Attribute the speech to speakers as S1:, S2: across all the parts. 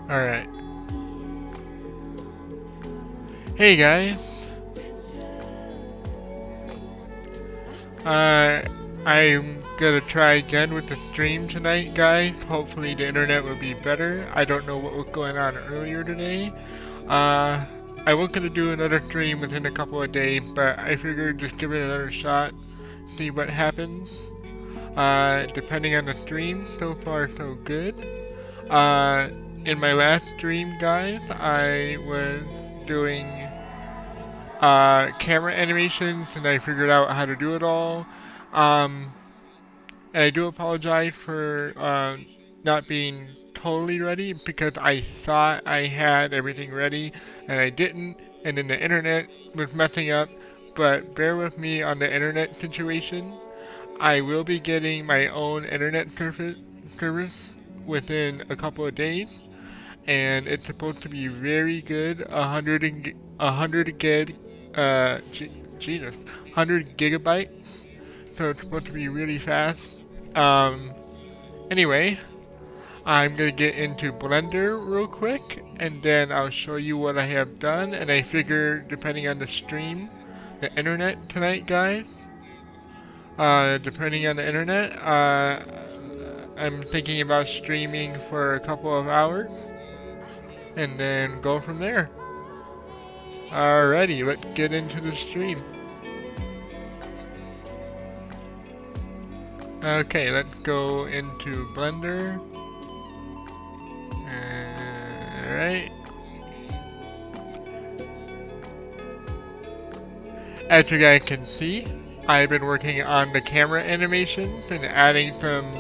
S1: Alright. Hey guys. I'm gonna try again with the stream tonight, guys. Hopefully the internet will be better. I don't know what was going on earlier today. I was gonna do another stream within a couple of days, but I figured just give it another shot, see what happens. Depending on the stream, so far so good. In my last stream, guys, I was doing camera animations and I figured out how to do it all. And I do apologize for not being totally ready because I thought I had everything ready and I didn't, and then the internet was messing up. But bear with me on the internet situation. I will be getting my own internet service within a couple of days, and it's supposed to be very good. 100 gig, Jesus, 100 gigabytes. So it's supposed to be really fast. Um, anyway, I'm gonna get into Blender real quick, and then I'll show you what I have done. And I figure, depending on the stream, the internet tonight, guys. Depending on the internet, I'm thinking about streaming for a couple of hours, and then go from there. Alrighty, let's get into the stream. Okay, let's go into Blender. Alright. As you guys can see, I've been working on the camera animations and adding some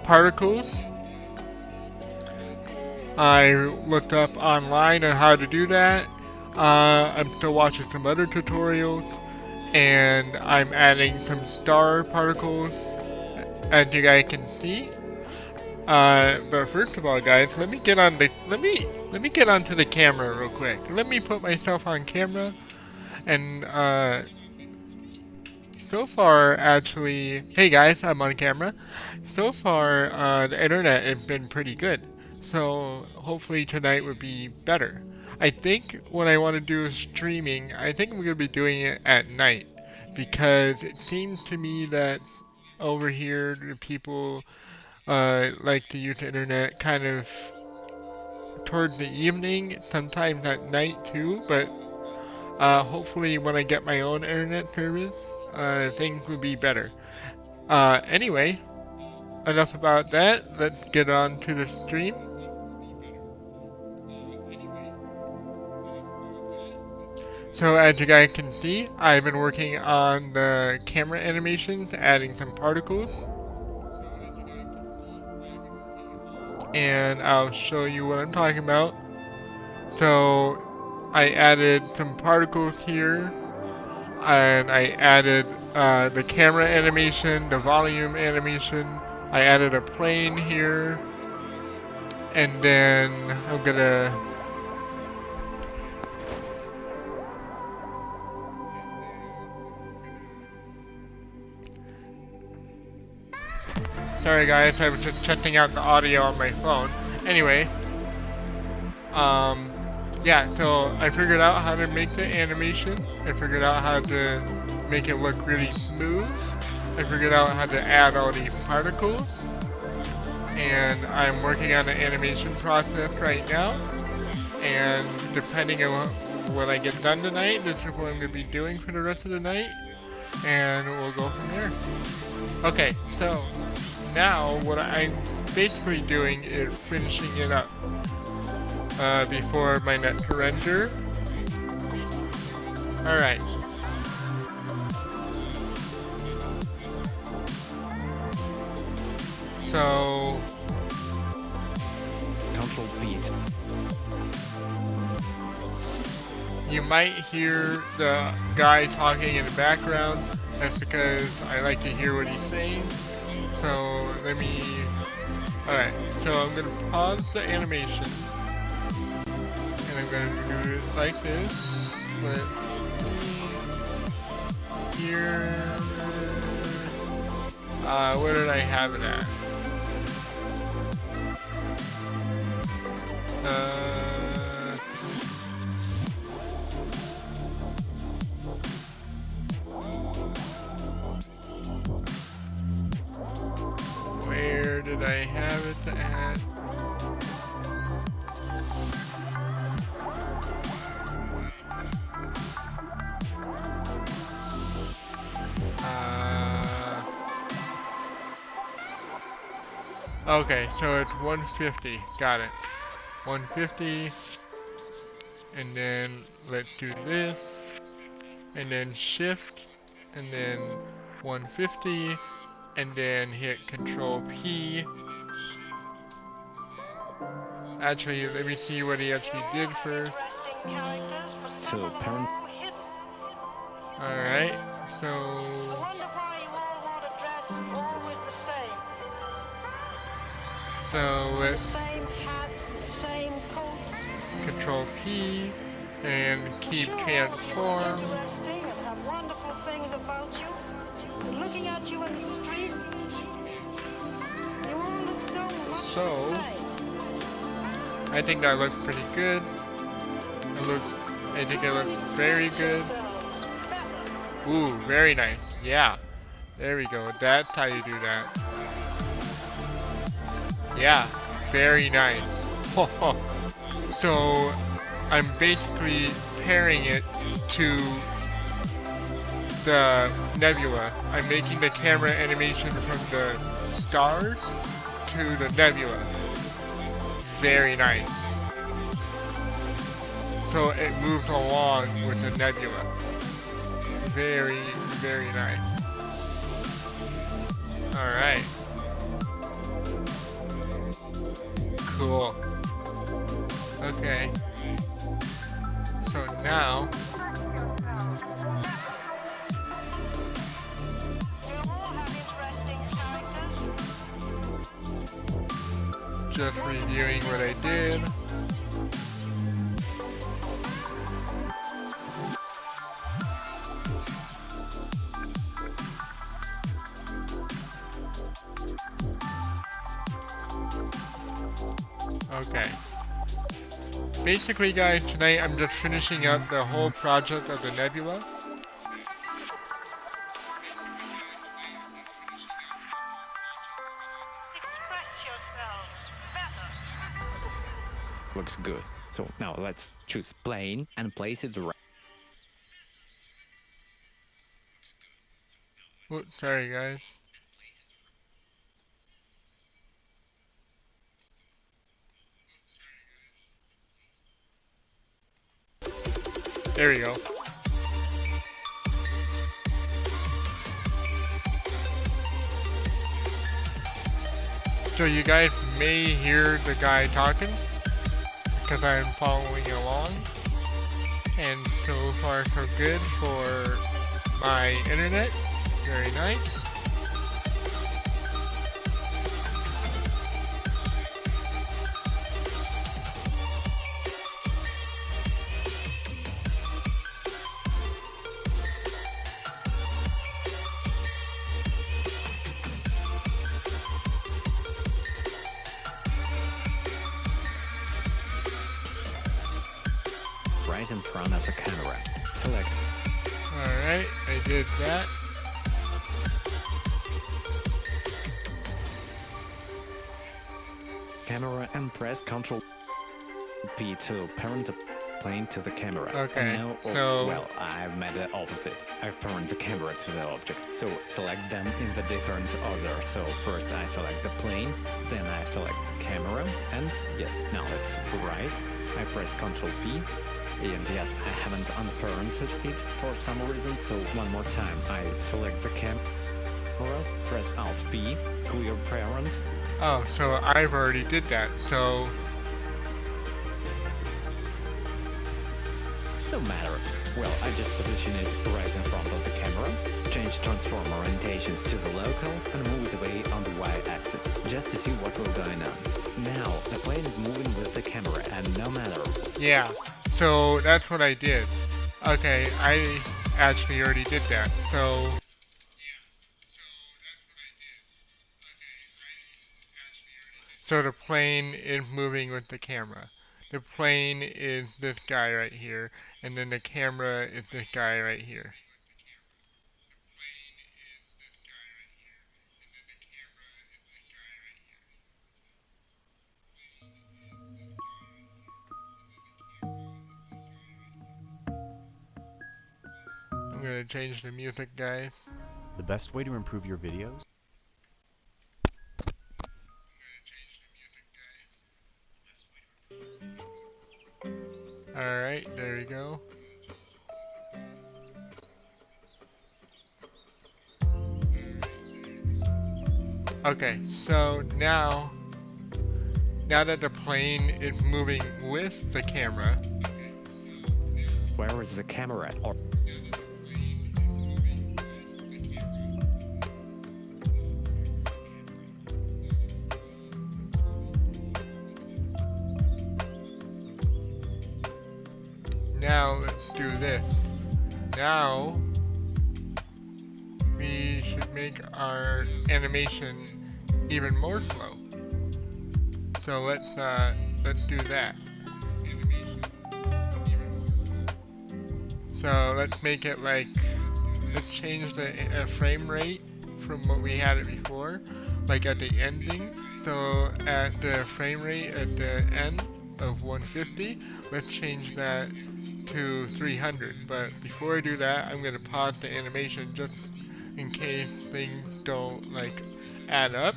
S1: particles. I looked up online on how to do that. I'm still watching some other tutorials, and I'm adding some star particles, as you guys can see. But first of all, guys, let me get on the let me get onto the camera real quick. Let me put myself on camera, and so far, actually, hey guys, I'm on camera. So far, the internet has been pretty good. So hopefully tonight would be better. I think what I want to do is streaming. I think I'm going to be doing it at night because it seems to me that over here the people like to use the internet kind of towards the evening, sometimes at night too, but hopefully when I get my own internet service, things will be better. Anyway, enough about that. Let's get on to the stream. So as you guys can see, I've been working on the camera animations, adding some particles. And I'll show you what I'm talking about. So I added some particles here, and I added the camera animation, the volume animation. I added a plane here, and then I'm gonna sorry guys, I was just checking out the audio on my phone. Anyway, yeah, so I figured out how to make the animation. I figured out how to make it look really smooth. I figured out how to add all these particles. And I'm working on the animation process right now. And depending on what I get done tonight, this is what I'm going to be doing for the rest of the night. And we'll go from there. Okay, so now what I'm basically doing is finishing it up before my next render. Alright. So
S2: Control V.
S1: you might hear the guy talking in the background. That's because I like to hear what he's saying. So let me... Alright, so I'm going to pause the animation. And I'm going to do it like this. Let's see. Here... where did I have it at? have it at... Okay, so it's 150. Got it. 150. And then let's do this. And then shift. And then 150. And then hit Control P. Actually, let me see what he actually did first.
S2: So, parent.
S1: Alright, so... So let's Control P and keep transform. So I think that looks pretty good. I think it looks very good. Ooh, very nice. Yeah. There we go. That's how you do that. Yeah, very nice. So I'm basically pairing it to the Nebula. I'm making the camera animation from the stars to the Nebula. Very nice. So it moves along with the Nebula. Very, very nice. Alright. Cool. Okay. So now... just reviewing what I did. Okay. Basically, guys, tonight I'm just finishing up the whole project of the Nebula.
S2: Looks good. So now let's choose plane and place it right.
S1: Oops, sorry, guys. There we go. So you guys may hear the guy talking because I'm following along. And so far so good for my internet. Very nice.
S2: Right in front of the camera. Select.
S1: Alright, I did that.
S2: Camera and press Ctrl P to parent the plane to the camera.
S1: Okay,
S2: And now,
S1: so...
S2: well, I've made the opposite. I've parent the camera to the object. So select them in the different order. So first I select the plane, then I select camera, and yes, now it's right. I press Ctrl P, and yes, I haven't unparented it for some reason, so one more time. I select the camera, press Alt P, clear parent.
S1: Oh, so I've already did that, so...
S2: No matter. Well, I just position it right in front of the camera, change transform orientations to the local, and move it away on the y-axis, just to see what will going on. Now, the plane is moving with the camera, and no matter.
S1: Yeah, so that's what I did. Okay, I actually already did that, so... So the plane is moving with the camera. The plane is this guy right here, and then the camera is this guy right here. gonna change the music, guys.
S3: The best way to improve your videos?
S1: Alright, there we go. Okay, so now that the plane is moving with the camera,
S2: Where is the camera? Or
S1: now let's do this. Now we should make our animation even more slow. So let's do that. So let's make it like, let's change the frame rate from what we had it before, like at the ending. So at the frame rate at the end of 150, let's change that to 300. But before I do that, I'm gonna pause the animation just in case things don't like add up.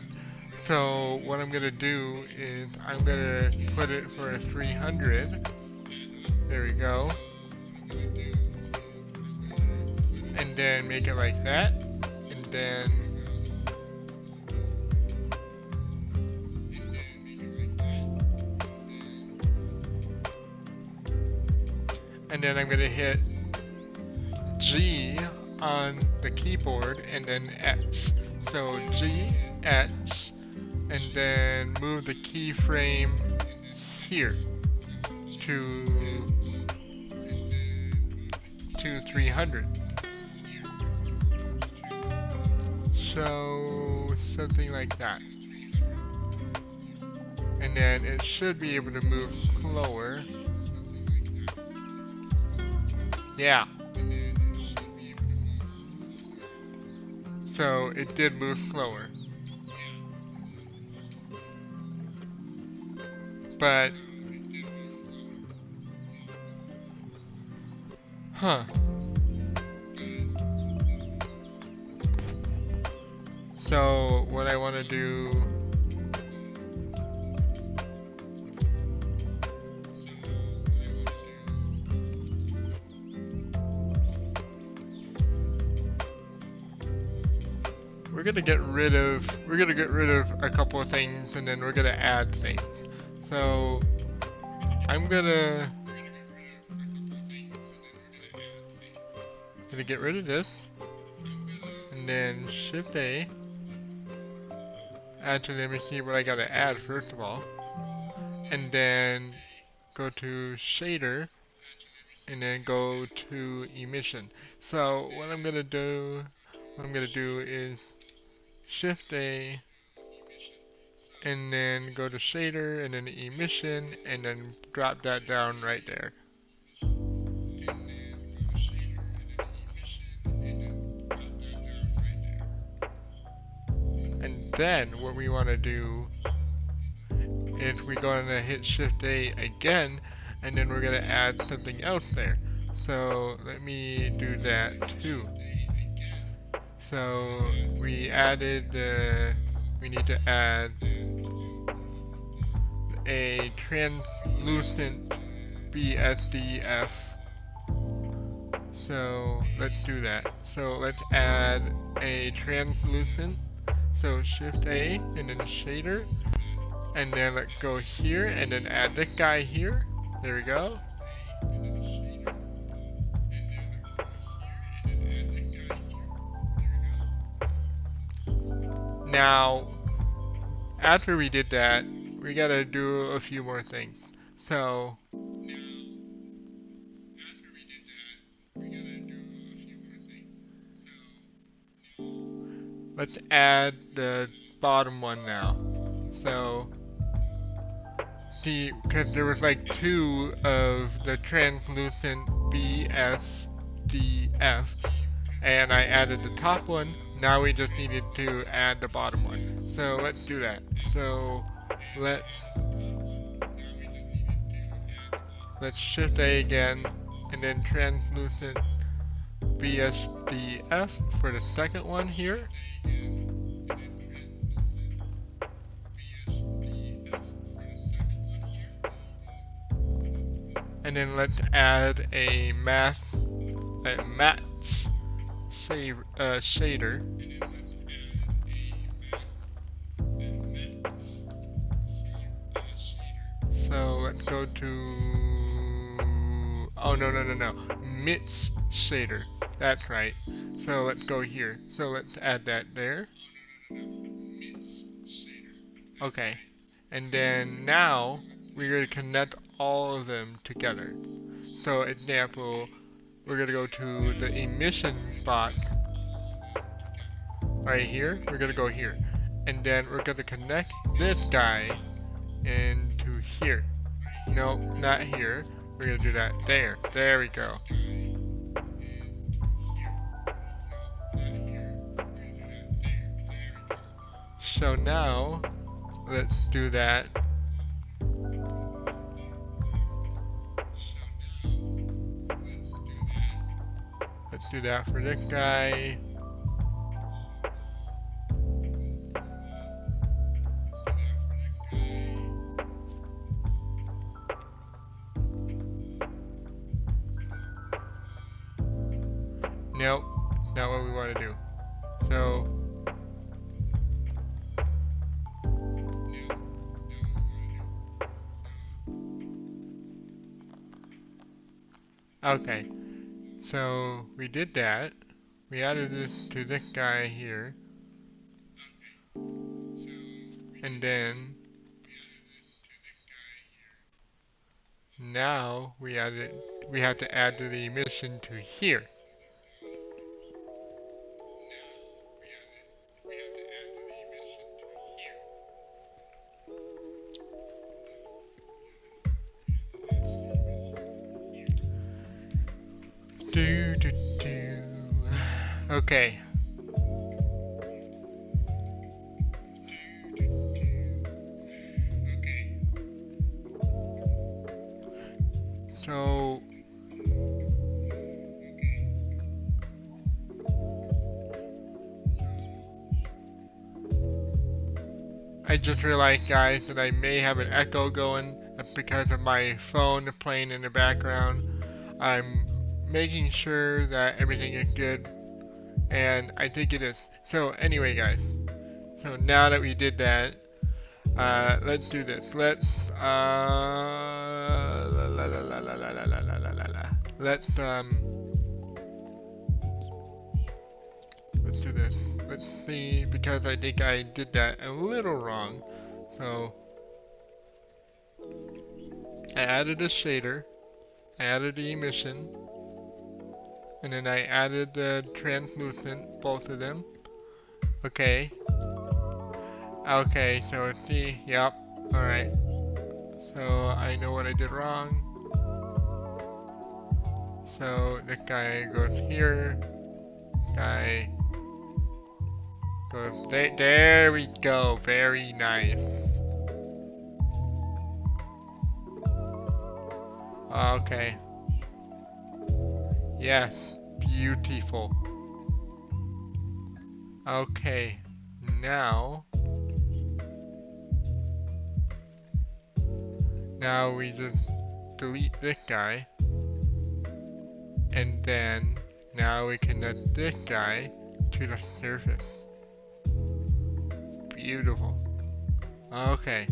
S1: So what I'm gonna do is I'm gonna put it for a 300. There we go. And then make it like that. And then I'm gonna hit G on the keyboard and then X. So G, X, and then move the keyframe here to 300. So something like that. And then it should be able to move slower. Yeah. So it did move slower. But huh. So what I want to do, we're gonna get rid of a couple of things and then we're gonna add things. So I'm gonna get rid of this and then Shift A. Add to, let me see what I gotta add first of all, and then go to shader and then go to emission. So what I'm gonna do is Shift A and then go to shader and then emission and then drop that down right there. And then what we want to do is we're going to hit Shift A again and then we're going to add something else there. So let me do that too. So we added we need to add a translucent BSDF. So let's do that. So let's add a translucent. So Shift A and then shader, and then let's go here and then add this guy here. There we go. Now, after we did that, we gotta do a few more things. So let's add the bottom one now. So, see, because there was like two of the translucent BSDF, and I added the top one. Now we just needed to add the bottom one. So let's do that. So let's Shift A again, and then translucent VSDF for the second one here. And then let's add a matte shader. So let's go to, oh no, MITS shader. That's right. So let's go here. So let's add that there. Okay. And then now we're going to connect all of them together. So example, we're going to go to the emission box right here. We're going to go here. And then we're going to connect this guy into here. No, not here. We're going to do that there. There we go. So now, let's do that. Let's do that for this guy. Nope, not what we want to do. So, okay. So, we did that. We added this to this guy here. And then, now we have to add the emission to here. Okay. So I just realized, guys, that I may have an echo going. That's because of my phone playing in the background. I'm making sure that everything is good, and I think it is. So anyway, guys, so now that we did that, let's do this. Let's let's do this. Let's see, because I think I did that a little wrong. So I added a shader, I added the emission, and then I added the translucent, both of them. Okay. Okay, so see, yep, alright. So I know what I did wrong. So this guy goes here, guy goes there we go, very nice. Okay. Yes, beautiful. Okay, now we just delete this guy, and then now we connect this guy to the surface. Beautiful. Okay,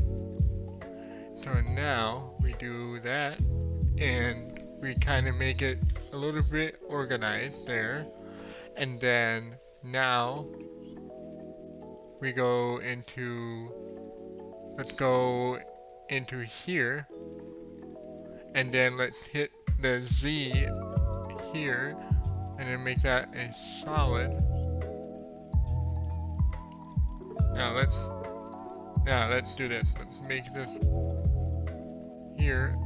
S1: so now we do that, and we kind of make it a little bit organized there, and then now we go into, let's go into here, and then let's hit the Z here, and then make that a solid. Now let's do this. Let's make this here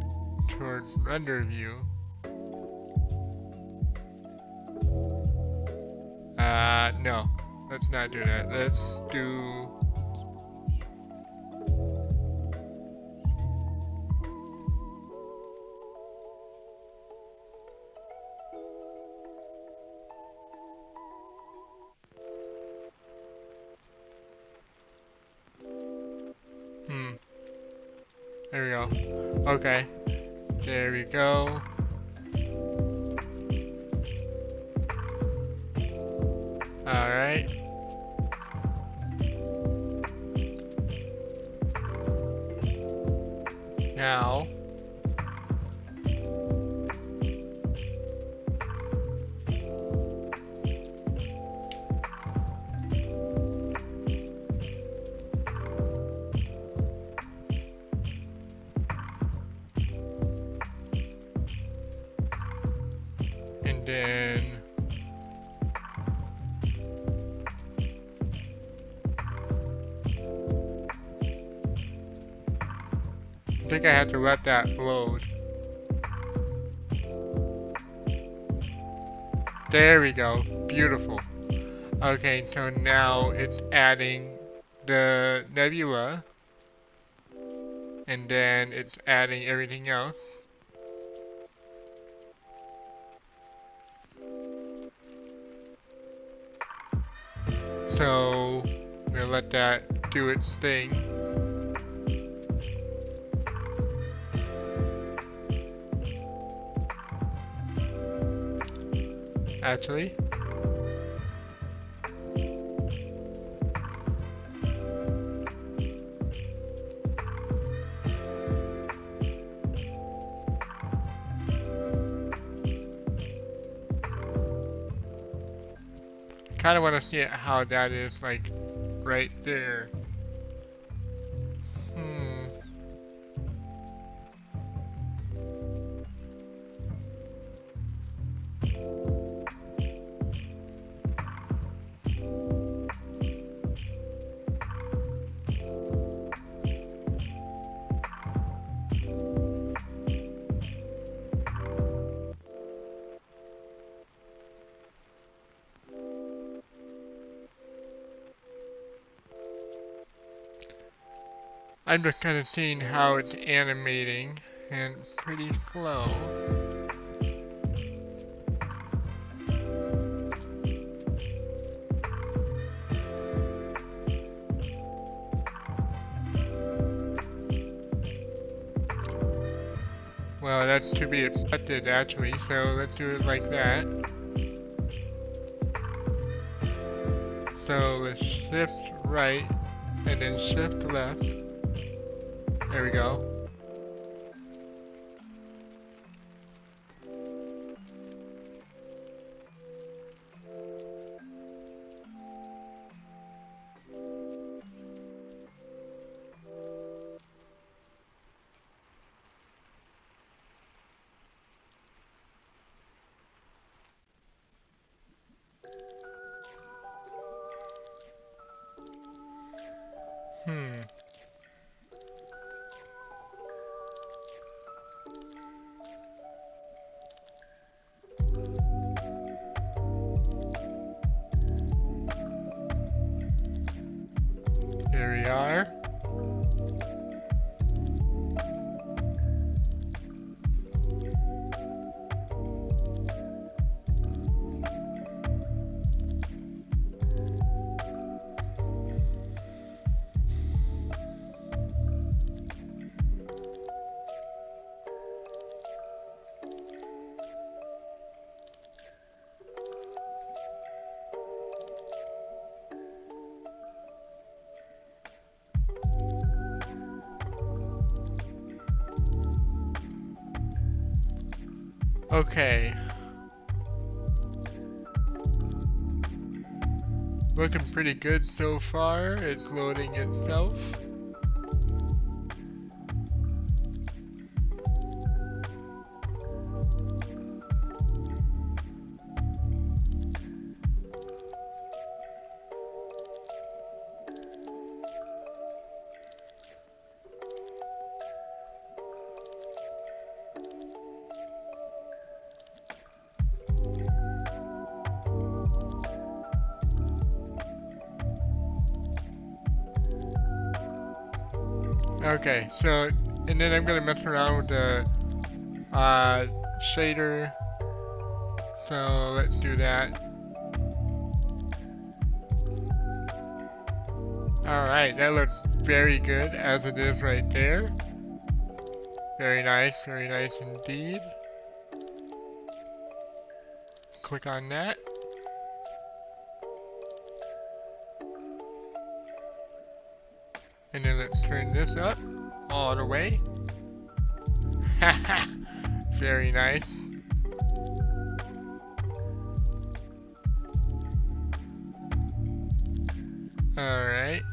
S1: towards render view. No, let's not do that. Let's do There we go. Okay. There we go. Alright. Now. And then I think I have to let that load. There we go. Beautiful. Okay, so now it's adding the Nebula, and then it's adding everything else. So I'm gonna let that do its thing. Actually. Kind of want to see how that is, like, right there. I'm just kind of seeing how it's animating, and it's pretty slow. Well, that's to be expected actually, so let's do it like that. So let's shift right, and then shift left. There we go. Here we are. Okay. Looking pretty good so far. It's loading itself. Okay, so, and then I'm gonna mess around with the shader. So let's do that. Alright, that looks very good as it is right there. Very nice indeed. Click on that. And then let's turn this up all the way. Haha! Very nice. Alright.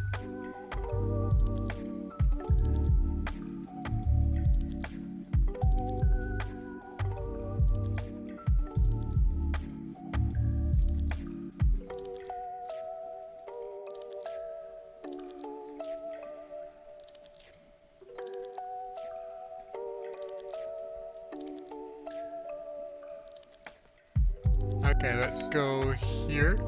S1: Okay, let's go here.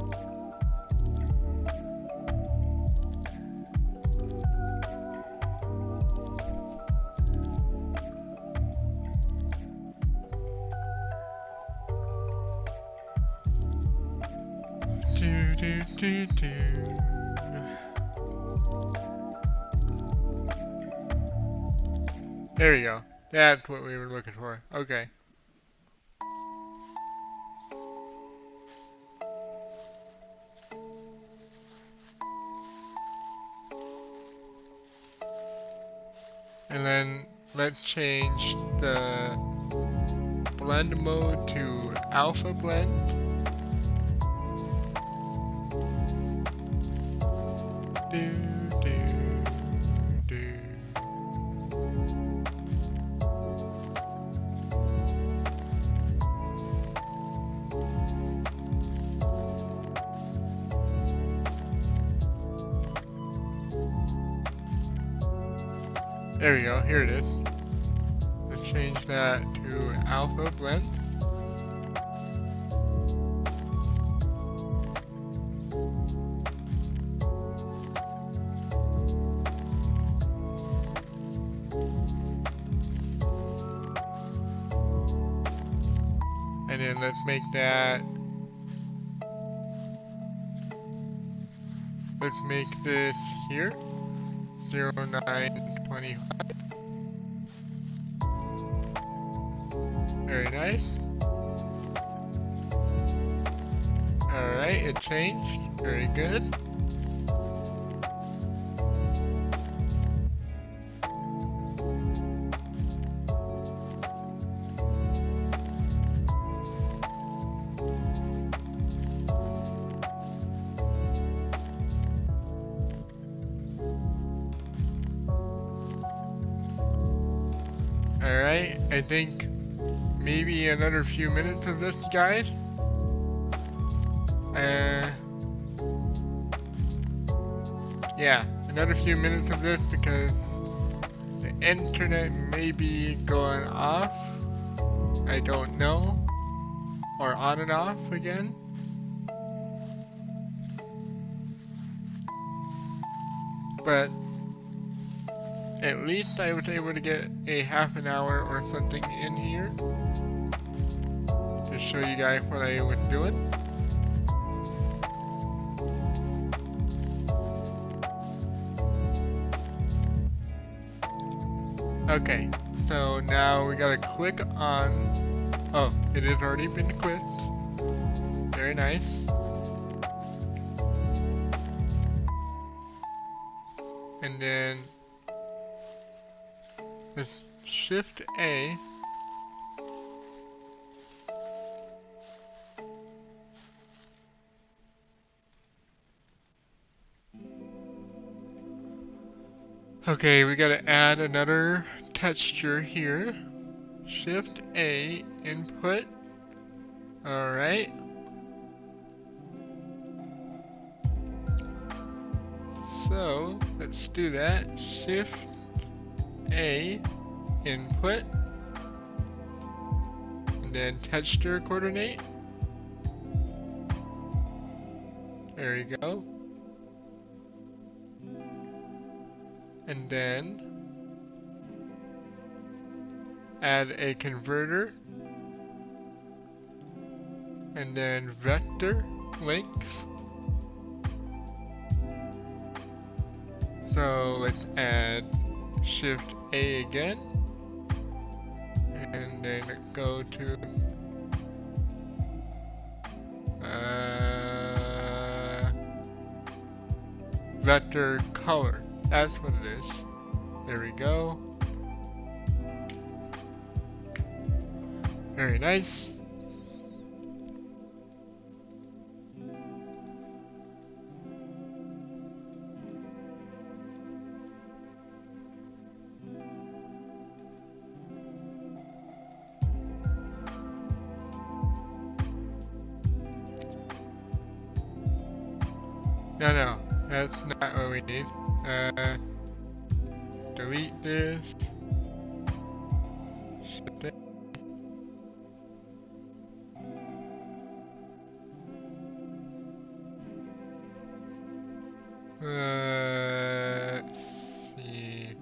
S1: Do. There we go. That's what we were looking for. Okay. And then let's change the blend mode to alpha blend. Do. There we go, here it is. Let's change that to alpha blend. And then let's make that, let's make this here, 0925. Very nice. Alright, it changed. Very good. Alright, I think maybe another few minutes of this, guys. Yeah, another few minutes of this because the internet may be going off. I don't know. Or on and off again. But at least I was able to get a half an hour or something in here to show you guys what I was doing. Okay, so now we gotta click on, oh, it has already been clicked. Very nice. And then let's Shift A. Okay, we gotta add another texture here. Shift A, input. Alright. So, let's do that. Shift A, input. And then texture coordinate. There we go. And then add a converter, and then vector links. So let's add Shift A again, And then let's go to vector color. That's what it is. There we go. Very nice. No, that's not what we need. Delete this. Shut it. Let's see.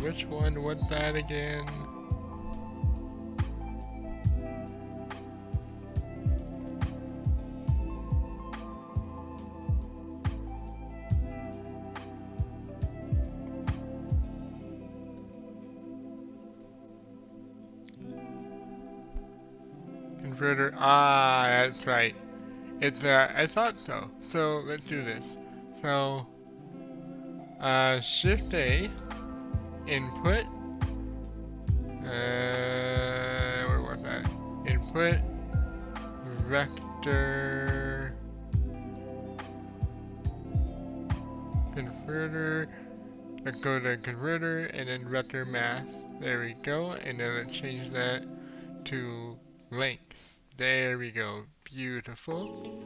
S1: Which one was that again? Converter, that's right. It's, I thought so. So, let's do this. So, Shift A, input, where was that? Input, vector, converter, let's go to converter, and then vector math. There we go, and then let's change that to length. There we go, beautiful.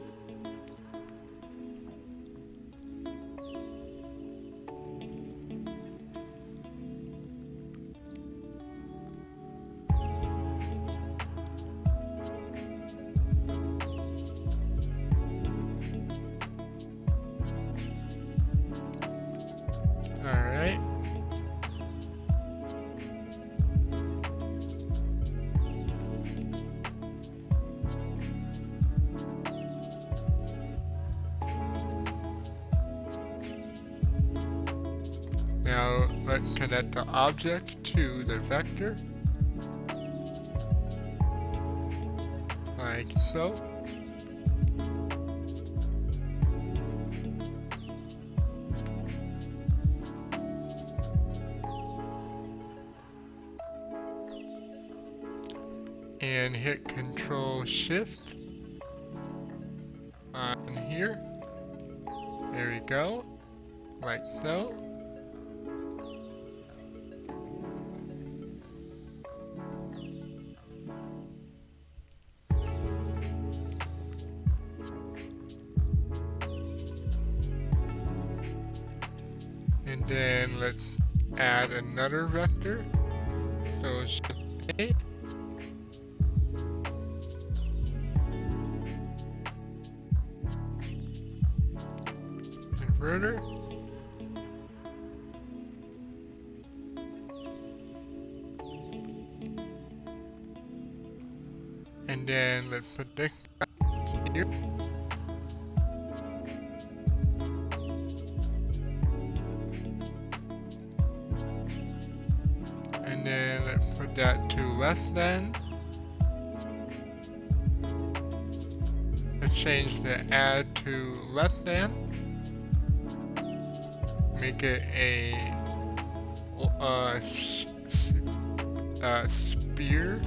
S1: Alright. Now let's connect the object to the vector, like so. And hit Control Shift on here. There we go, like so. And then let's add another vector. So Shift A. Converter. And then let's put this here. And then let's put that to less than. Let's change the add to less than. Make it a spear.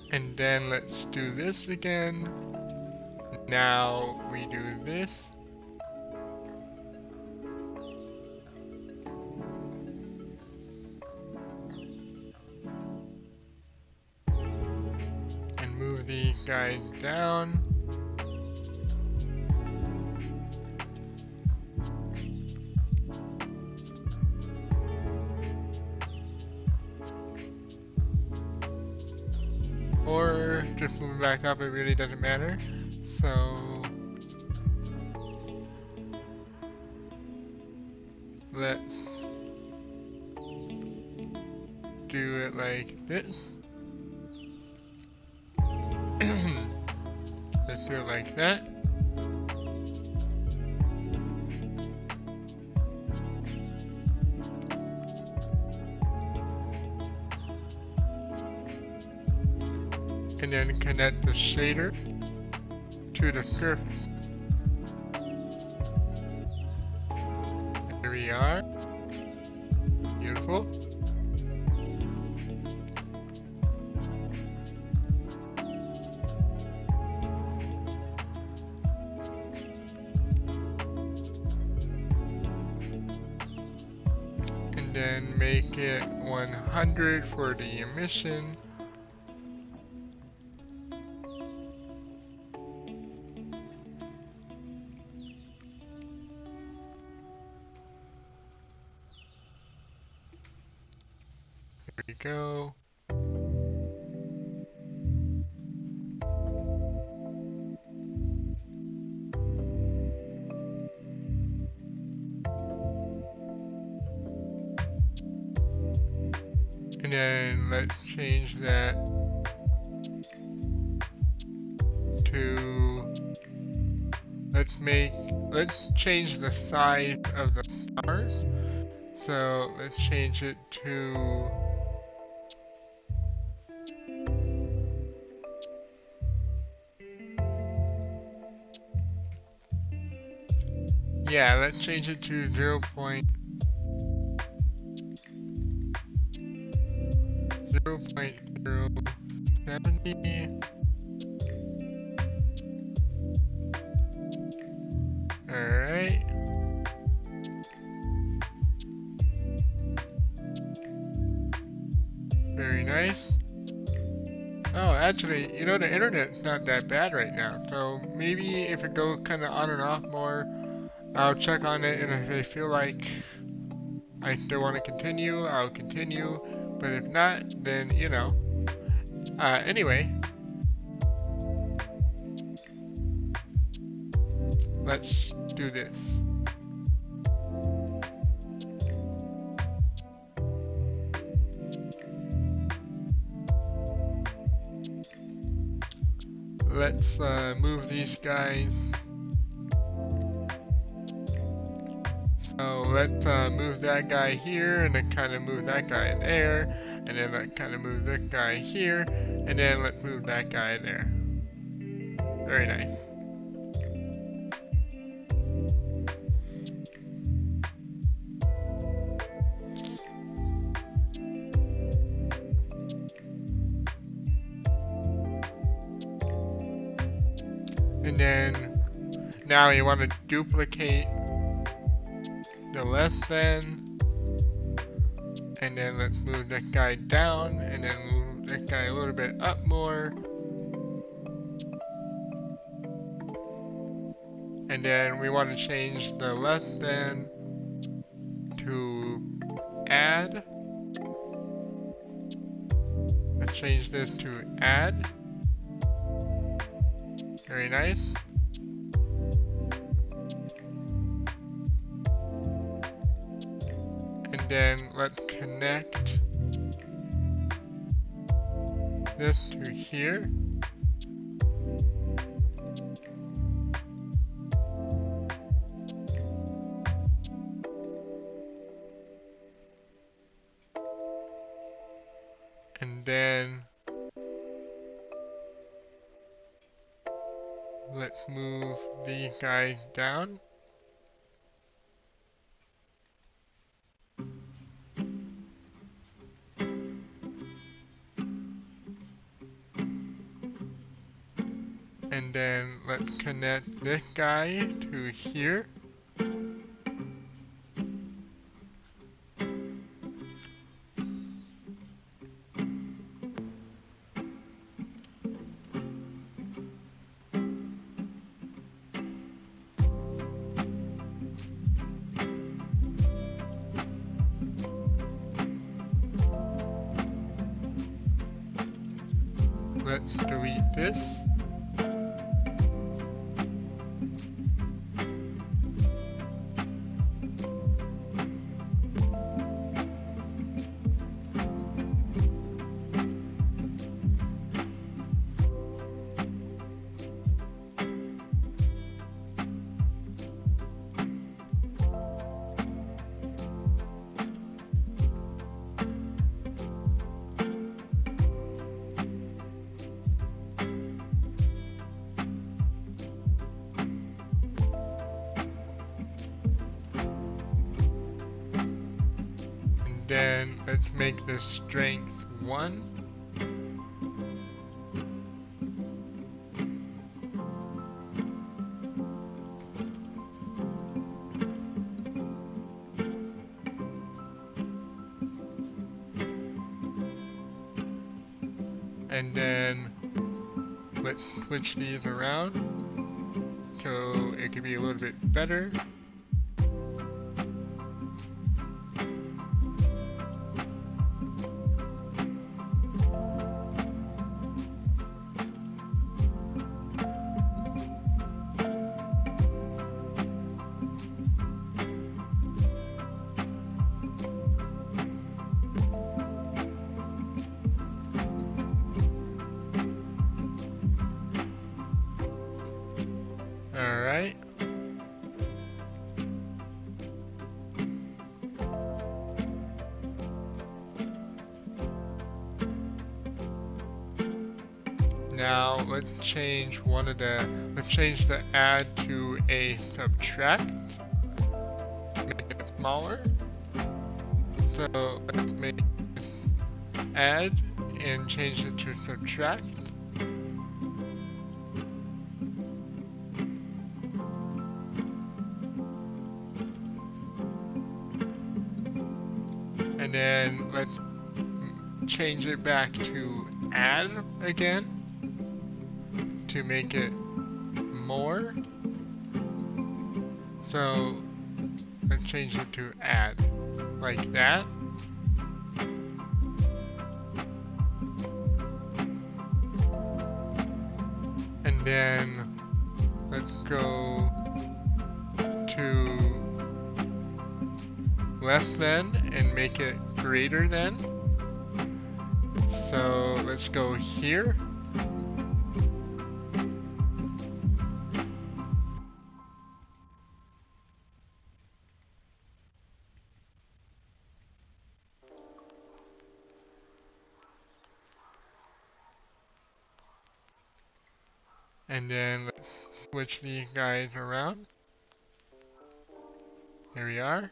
S1: And then let's do this again. Now we do this. And move these guys down. just move back up, it really doesn't matter. So let's do it like this. Let's do it like that. And then connect the shader to the surface. There we are. Beautiful. And then make it 100 for the emission. There we go. And then let's change that to, let's change the size of the stars. So let's change it to, yeah, let's change it to 0.070. Alright. Very nice. Oh, actually, you know, the internet's not that bad right now, so maybe if it goes kind of on and off more, I'll check on it, and if I feel like I still want to continue, I'll continue, but if not, then, you know. Anyway, let's do this. Let's move these guys. So let's move that guy here, and then kind of move that guy there, and then let's kind of move this guy here, and then let's move that guy there. Very nice. And then now you want to duplicate the less than, and then let's move that guy down, and then move that guy a little bit up more, and then we want to change the less than to add. Let's change this to add. Very nice. And then let's connect this to here. And then let's move these guys down. And then let's connect this guy to here. Let's delete this. Then let's make the strength 1. And then let's switch these around so it can be a little bit better. Alright. Now let's change let's change the add to a subtract. Make it smaller. So let's make add and change it to subtract. And then let's change it back to add again to make it more. So let's change it to add like that. And then let's go to less than and make it greater than. So let's go here. And then let's switch these guys around. Here we are.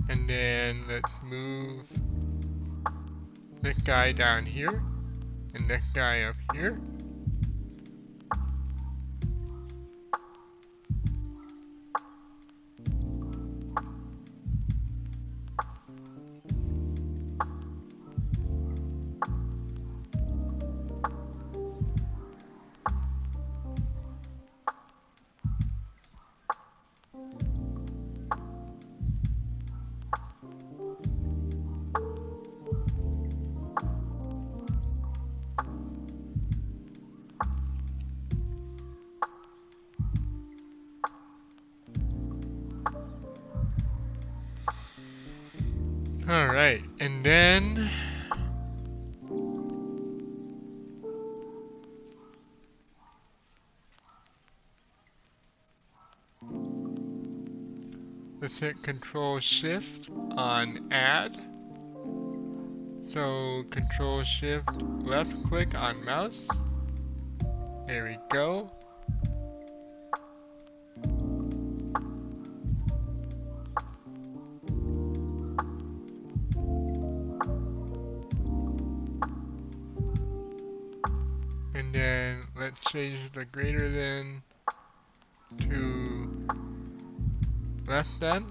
S1: And then let's move this guy down here and this guy up here. Alright, and then let's hit Control Shift on add. So Control Shift left click on mouse. There we go. And then let's change the greater than to less than.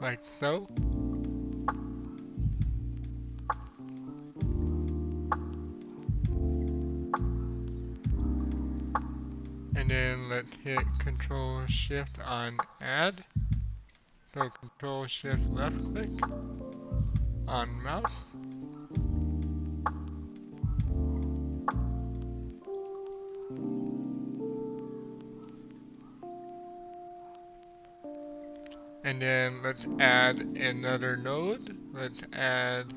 S1: Like so. And then let's hit Control Shift on add. So Control Shift left click on mouse. And then let's add another node. Let's add,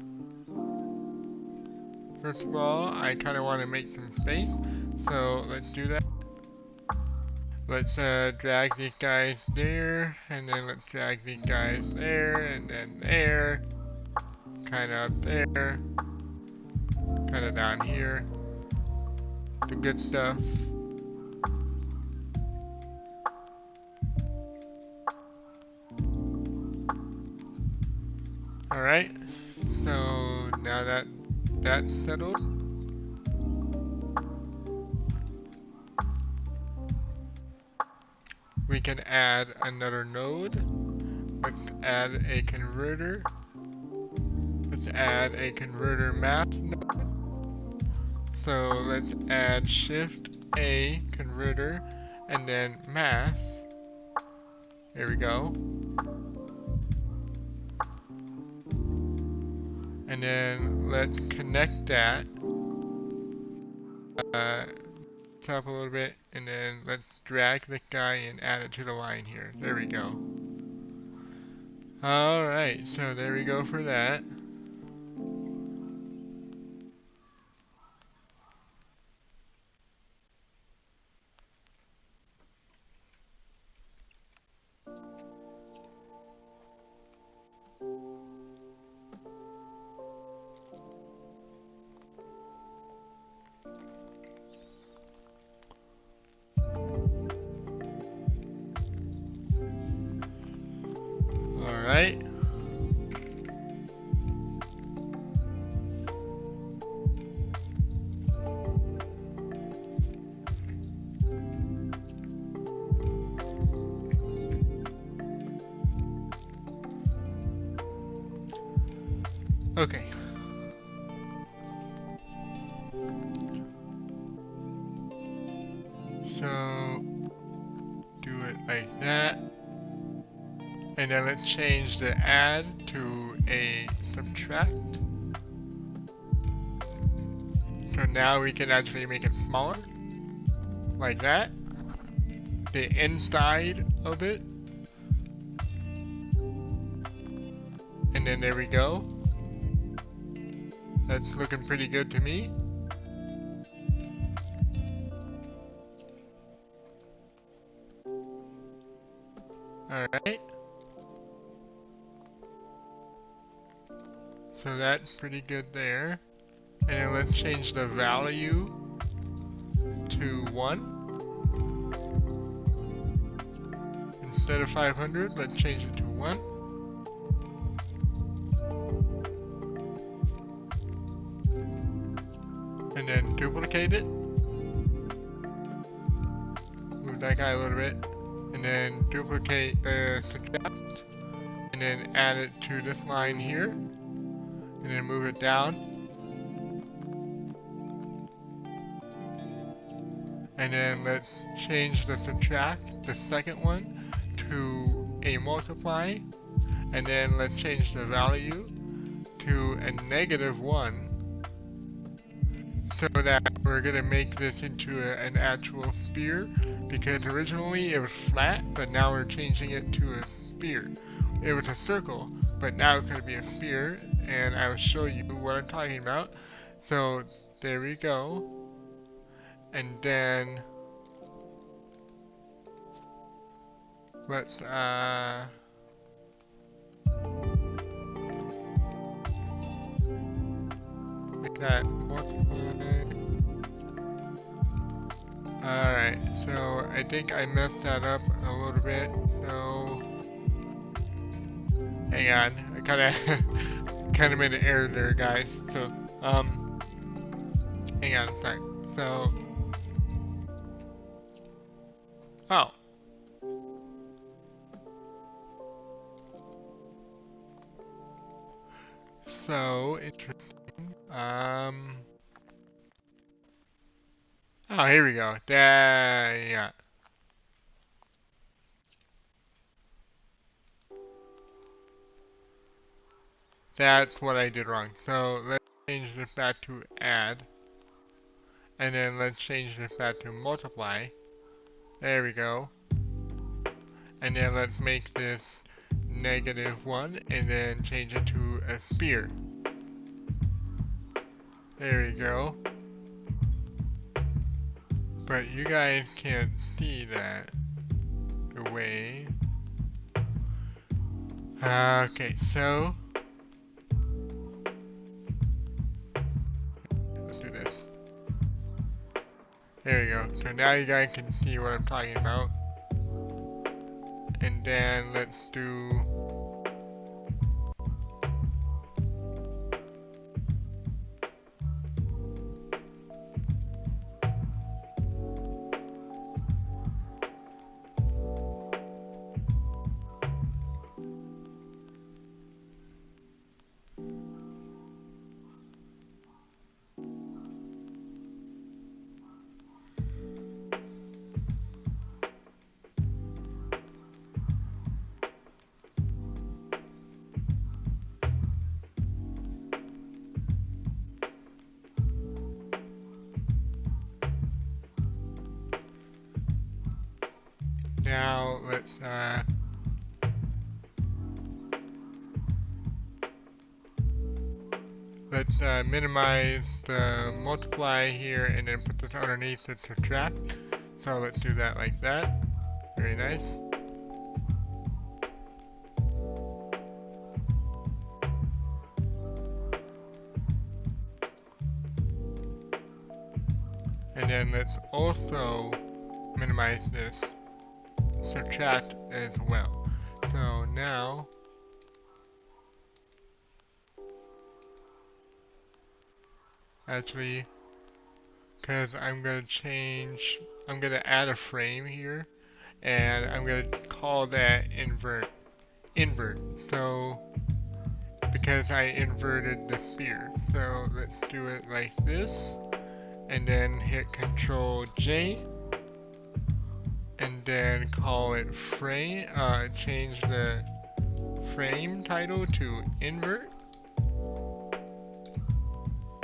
S1: first of all, I kind of want to make some space. So let's do that. Let's drag these guys there, and then let's drag these guys there, and then there, kind of up there, kind of down here. The good stuff. Alright, so now that that's settled, we can add another node. Let's add a converter. Let's add a converter math node. So let's add Shift A converter and then math. There we go. And then let's connect that up a little bit, and then let's drag this guy and add it to the line here. There we go. Alright, so there we go for that. Alright. Okay. So do it like that. And then let's change the add to a subtract. So now we can actually make it smaller. Like that. The inside of it. And then there we go. That's looking pretty good to me. Alright. So that's pretty good there. And then let's change the value to 1. Instead of 500, let's change it to 1. And then duplicate it. Move that guy a little bit. And then duplicate the subtract. And then add it to this line here. And then move it down. And then let's change the subtract, the second one, to a multiply. And then let's change the value to a -1. So that we're going to make this into an actual sphere. Because originally it was flat, but now we're changing it to a sphere. It was a circle, but now it's going to be a sphere. And I will show you what I'm talking about. So there we go. And then let's make that multiply. Alright, so I think I messed that up a little bit. So hang on, I kinda made an error there, guys. So hang on a sec. So oh. So interesting. Oh, here we go. Yeah. That's what I did wrong. So let's change this back to add. And then let's change this back to multiply. There we go. And then let's make this -1 and then change it to a sphere. There we go. But you guys can't see that the way. Okay, so let's do this. There we go. So now you guys can see what I'm talking about. And then let's do now let's minimize the multiply here and then put this underneath the subtract. So let's do that like that. Very nice. And then let's also minimize this subtract as well. So now actually, because I'm gonna add a frame here, and I'm gonna call that invert. So because I inverted the sphere, so let's do it like this, and then hit Control J, and then call it frame. Change the frame title to invert.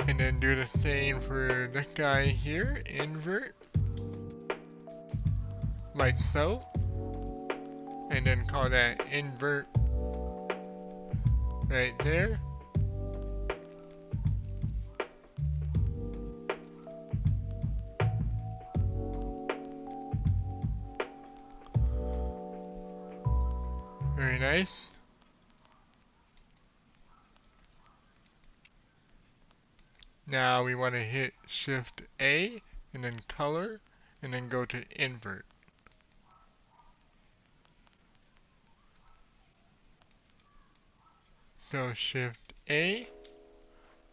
S1: And then do the same for this guy here, invert, like so. And then call that invert right there. Very nice. Now we want to hit Shift A and then color and then go to invert. So Shift A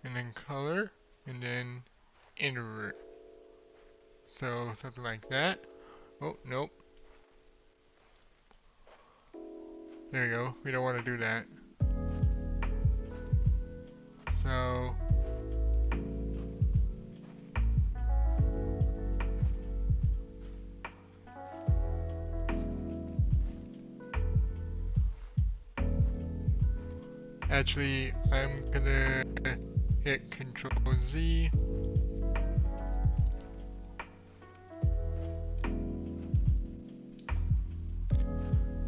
S1: and then color and then invert. So something like that. Oh, nope. There we go. We don't want to do that. So actually, I'm gonna hit Control Z.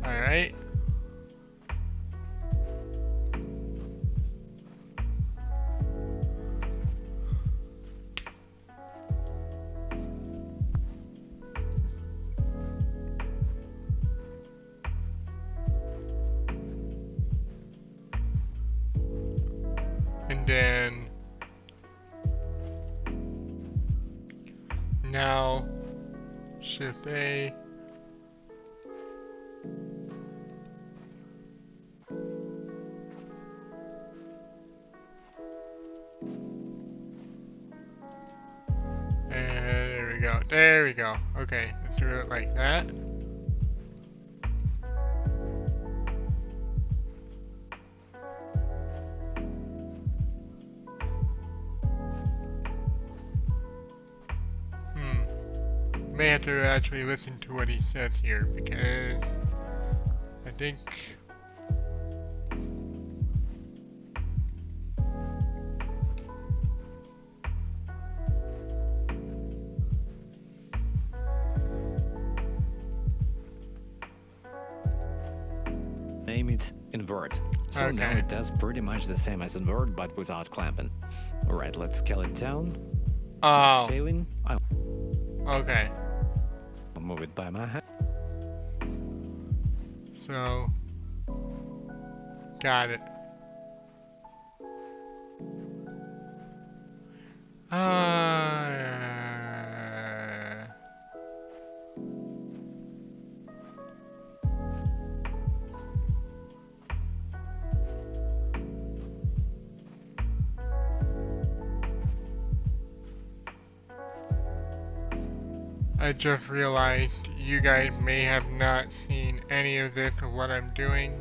S1: Alright. And then now Shift A. And there we go. There we go. Okay, let's do it like that. may have to actually listen to what he says here because I think
S2: Name it invert. So now
S1: Okay.
S2: it does pretty much the same as invert, but without clamping. Alright, let's scale it down. It's not
S1: Oh.
S2: scaling. I'll
S1: Okay.
S2: move it by my hand.
S1: So got it. I just realized you guys may have not seen any of this of what I'm doing.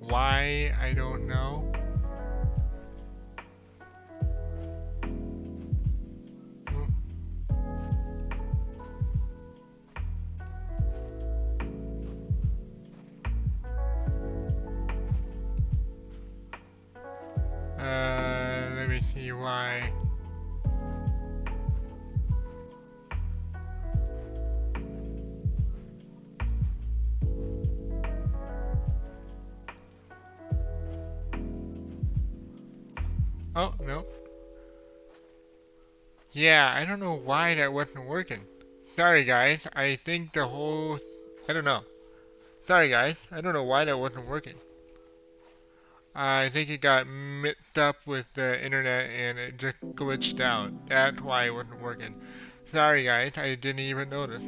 S1: Why, I don't know. Let me see why. Oh, no. Yeah, I don't know why that wasn't working. Sorry guys, I think the whole... I don't know. Sorry guys, I don't know why that wasn't working. I think it got mixed up with the internet and it just glitched out. That's why it wasn't working. Sorry guys, I didn't even notice.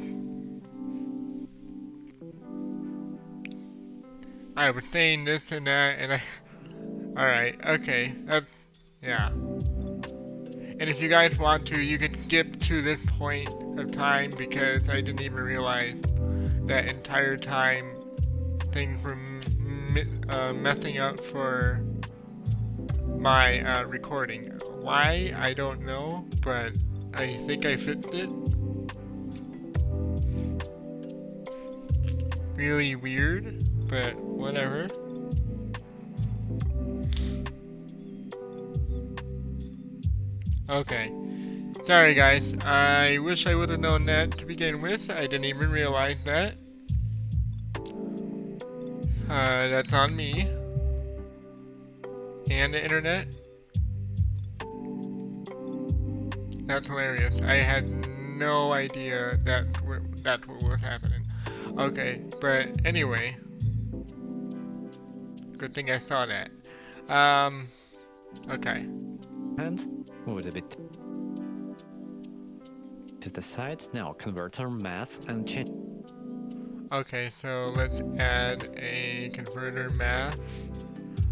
S1: I was saying this and that and I... Alright, okay, that's... yeah. And if you guys want to, you can skip to this point of time because I didn't even realize that entire time things were messing up for my recording. Why? I don't know, but I think I fixed it. Really weird, but whatever. Okay. Sorry guys, I wish I would have known that to begin with. I didn't even realize that. That's on me. And the internet. That's hilarious. I had no idea that's what was happening. Okay, but anyway. Good thing I saw that. Okay.
S2: Hand, move it a bit to the side. Now converter math and change.
S1: Okay, so let's add a converter math.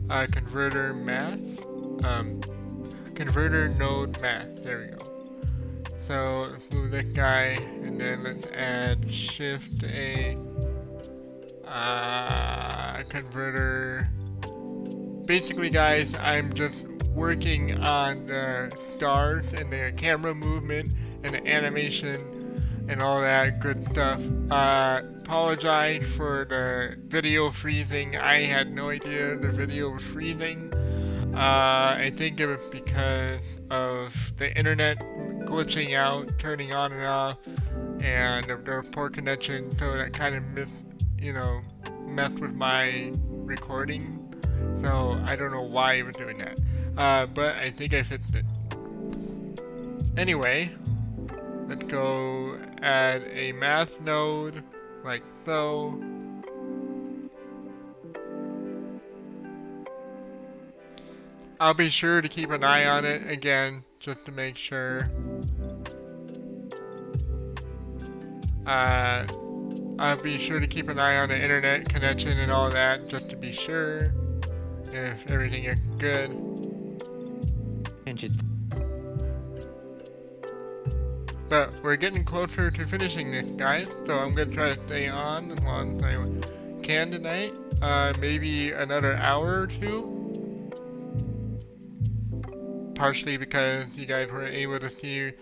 S1: Converter node math. There we go. So let's move this guy, and then let's add shift a converter. Basically, guys, I'm just working on the stars and the camera movement and the animation and all that good stuff. Apologize for the video freezing. I had no idea the video was freezing. I think it was because of the internet glitching out, turning on and off, and there was poor connection, so that kind of messed with my recording. So I don't know why it was doing that. But I think I fixed it. Anyway, let's go add a math node, like so. I'll be sure to keep an eye on it again, just to make sure. I'll be sure to keep an eye on the internet connection and all that, just to be sure if everything is good.
S2: Change it.
S1: But we're getting closer to finishing this, guys, so I'm gonna try to stay on as long as I can tonight. Maybe another hour or two. Partially because you guys weren't able to see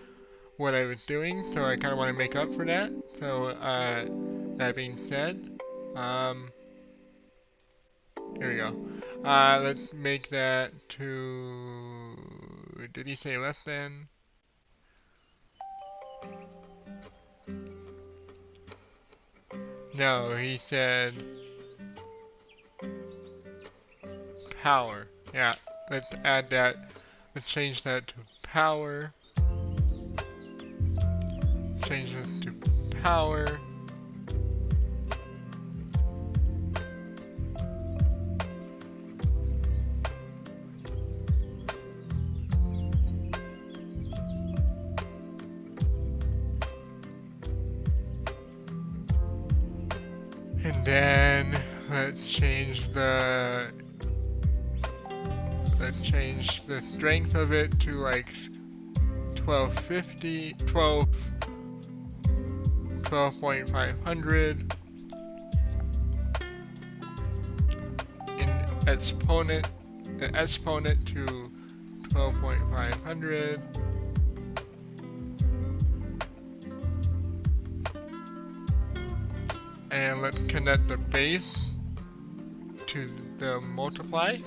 S1: what I was doing, so I kind of want to make up for that. So, that being said, here we go. Let's make that to, did he say less than? No, he said power. Yeah, let's add that. Let's change that to power. Change this to power. And then let's change the strength of it to like 1250, 12.500 in exponent, the exponent to 12.500. And let's connect the base to the multiply.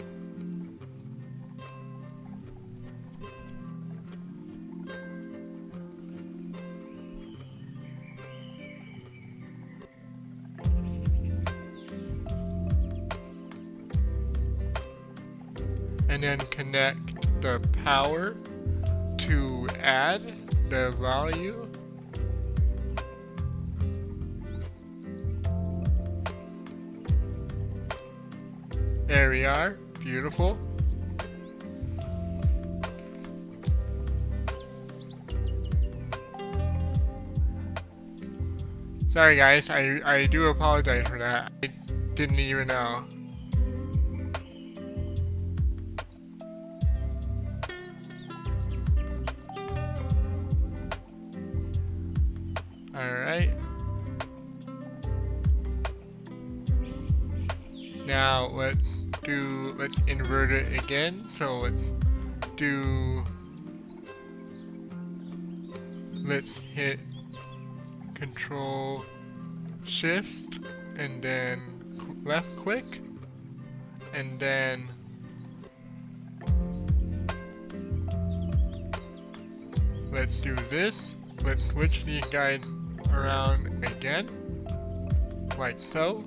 S1: And then connect the power to add the value. There we are, beautiful. Sorry guys, I do apologize for that. I didn't even know. Alright. Now let's invert it again. So let's hit Control Shift and then left click, and then let's do this. Let's switch these guys around again, like so.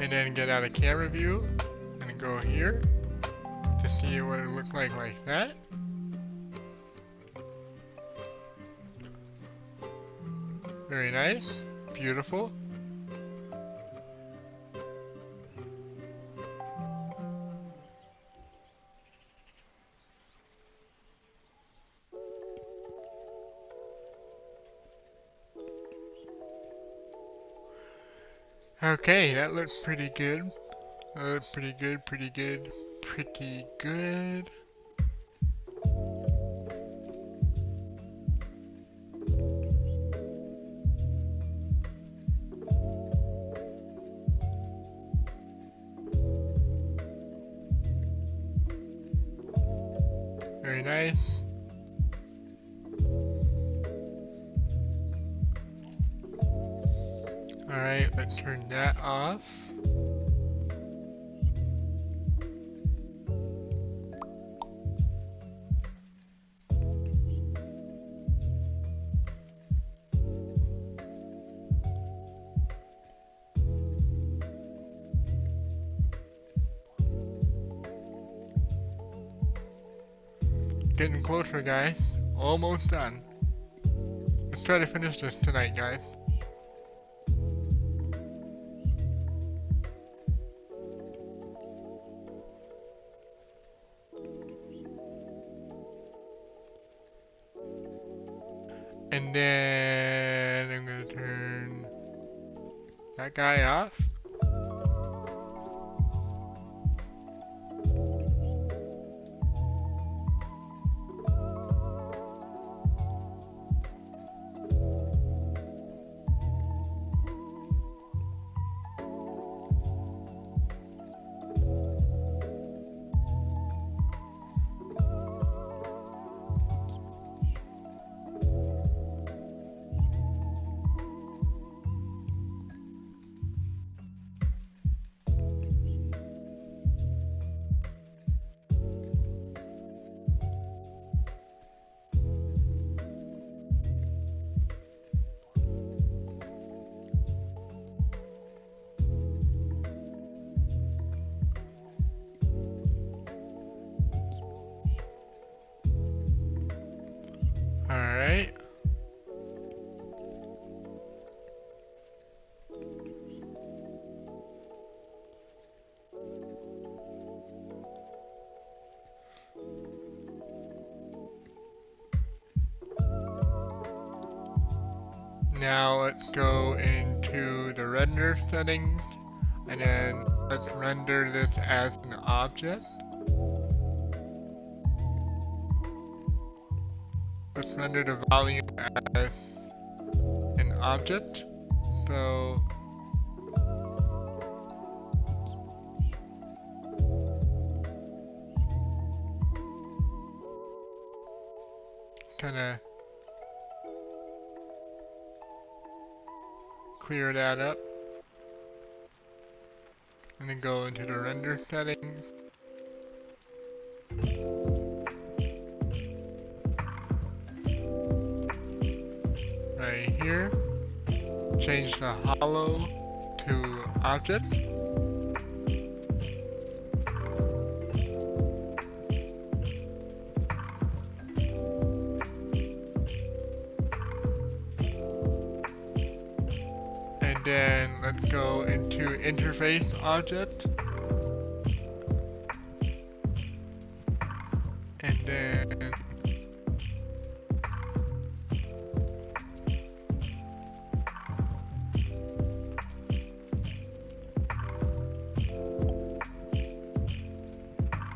S1: And then get out of camera view and go here to see what it looks like that. Very nice, beautiful. Okay, that looks pretty good. Pretty good, pretty good, pretty good. Very nice. Alright, let's turn that off. Getting closer, guys. Almost done. Let's try to finish this tonight, guys. And then I'm gonna turn that guy off. Now let's go into the render settings, and then let's render this as an object. Let's render the volume as an object. So kind of clear that up, and then go into the render settings. Right here, change the hollow to object. And then let's go into interface object. And then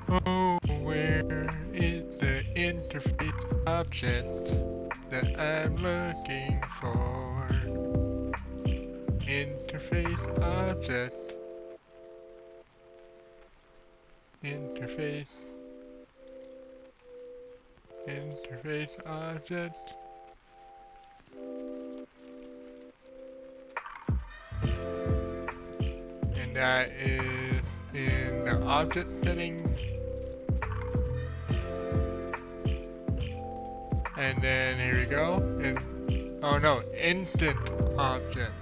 S1: oh, where is the interface object that I'm looking for? Interface object. Interface. Interface object. And that is in the object settings. And then here we go. And oh no, instant object.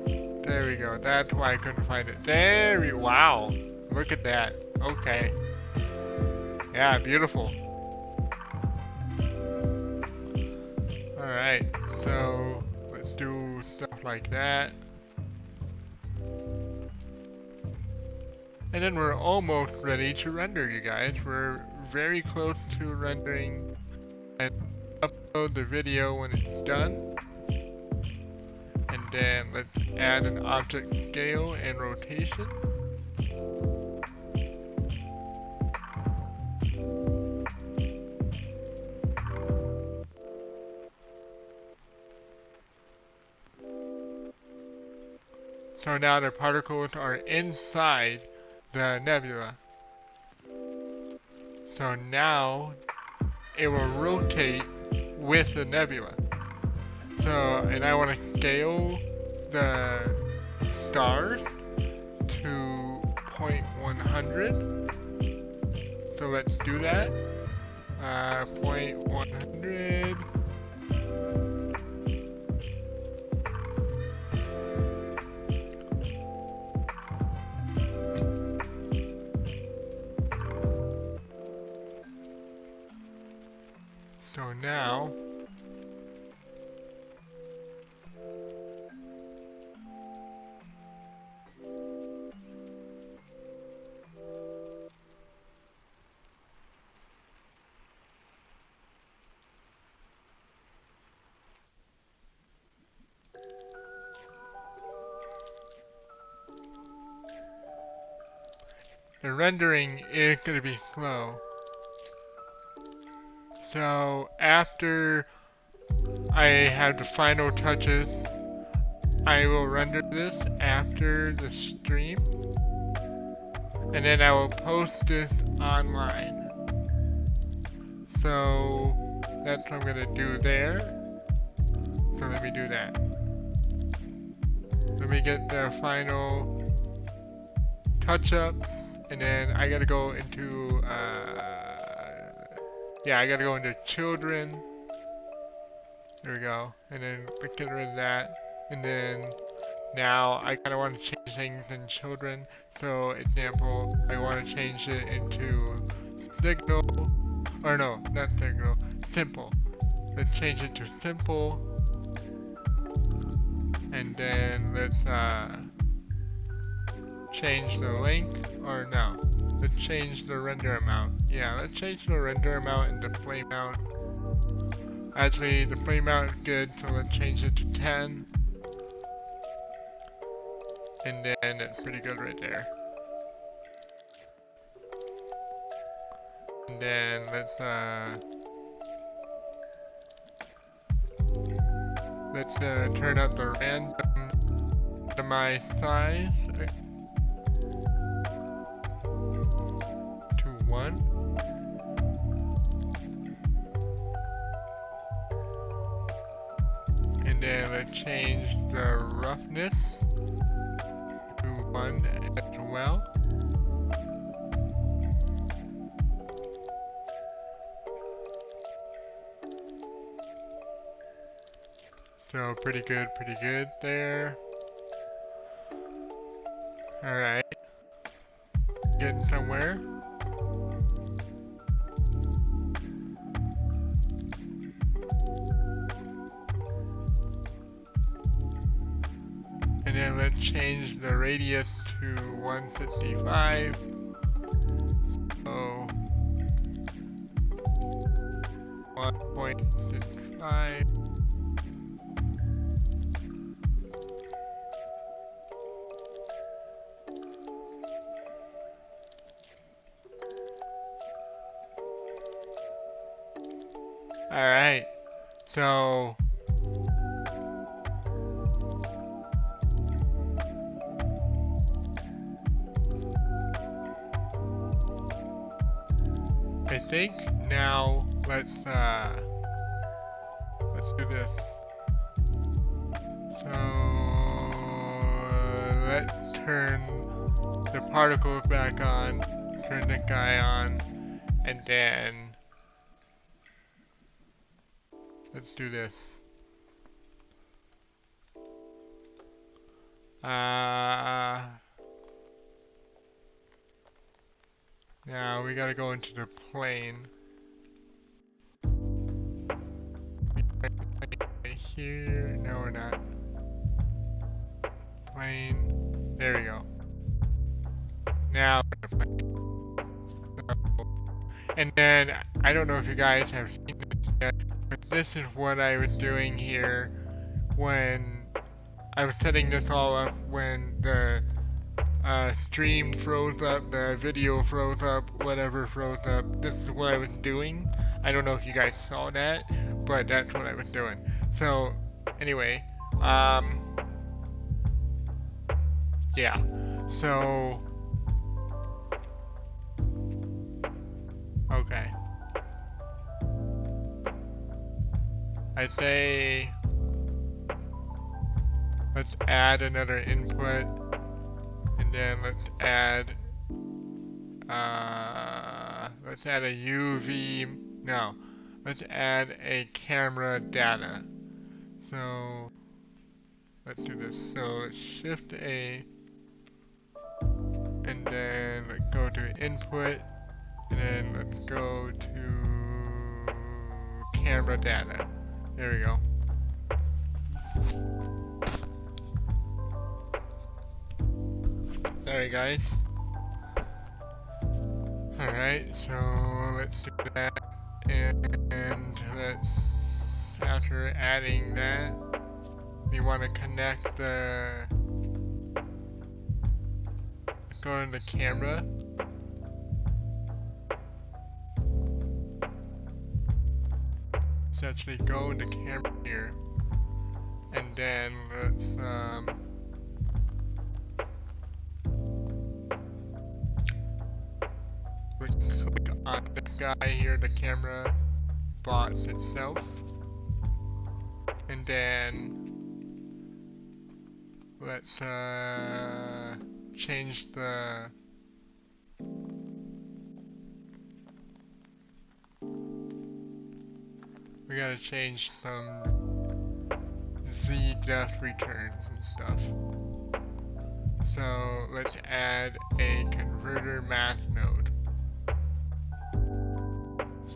S1: There we go. That's why I couldn't find it. There we wow. Look at that. Okay. Yeah, beautiful. Alright, so let's do stuff like that. And then we're almost ready to render, you guys. We're very close to rendering, and upload the video when it's done. And then let's add an object scale and rotation. So now the particles are inside the nebula. So now it will rotate with the nebula. So, and I want to scale the stars to 0.100. So let's do that. 0.100. So now the rendering is going to be slow. So after I have the final touches, I will render this after the stream, and then I will post this online. So that's what I'm going to do there. So let me do that. Let me get the final touch-ups, and then I gotta go into yeah, I gotta go into children. There we go. And then get rid of that. And then now I kinda want to change things in children. So example, I want to change it into signal, or no, not signal, simple. Let's change it to simple. And then let's change the length, or no. Let's change the render amount. Yeah, let's change the render amount and display amount Actually, the frame out is good, so let's change it to 10. And then it's pretty good right there. And then let's turn up the randomize size to 1. And then let's change the roughness to 1 as well. So pretty good there. Alright. Getting somewhere. And then let's change the radius to 165. So 1.65. Alright, so I think now let's do this. So let's turn the particles back on, turn the guy on, and then let's do this. Now we gotta go into the plane. Right here. No, we're not. Plane. There we go. Now we're in a plane. So, and then I don't know if you guys have seen this yet, but this is what I was doing here when I was setting this all up when the stream froze up, the video froze up, whatever froze up. This is what I was doing. I don't know if you guys saw that, but that's what I was doing. So, anyway, yeah. So, okay. I'd say let's add another input. And then let's add a UV, no, let's add a camera data. So let's do this. So let's shift A, and then let's go to input, and then let's go to camera data. There we go. Sorry guys. Alright, so let's do that, and let's, after adding that, we want to connect the, go to the camera. Let's actually go into camera here, and then let's, click on this guy here, the camera box itself, and then let's change the we gotta change some Z depth returns and stuff. So let's add a converter math node.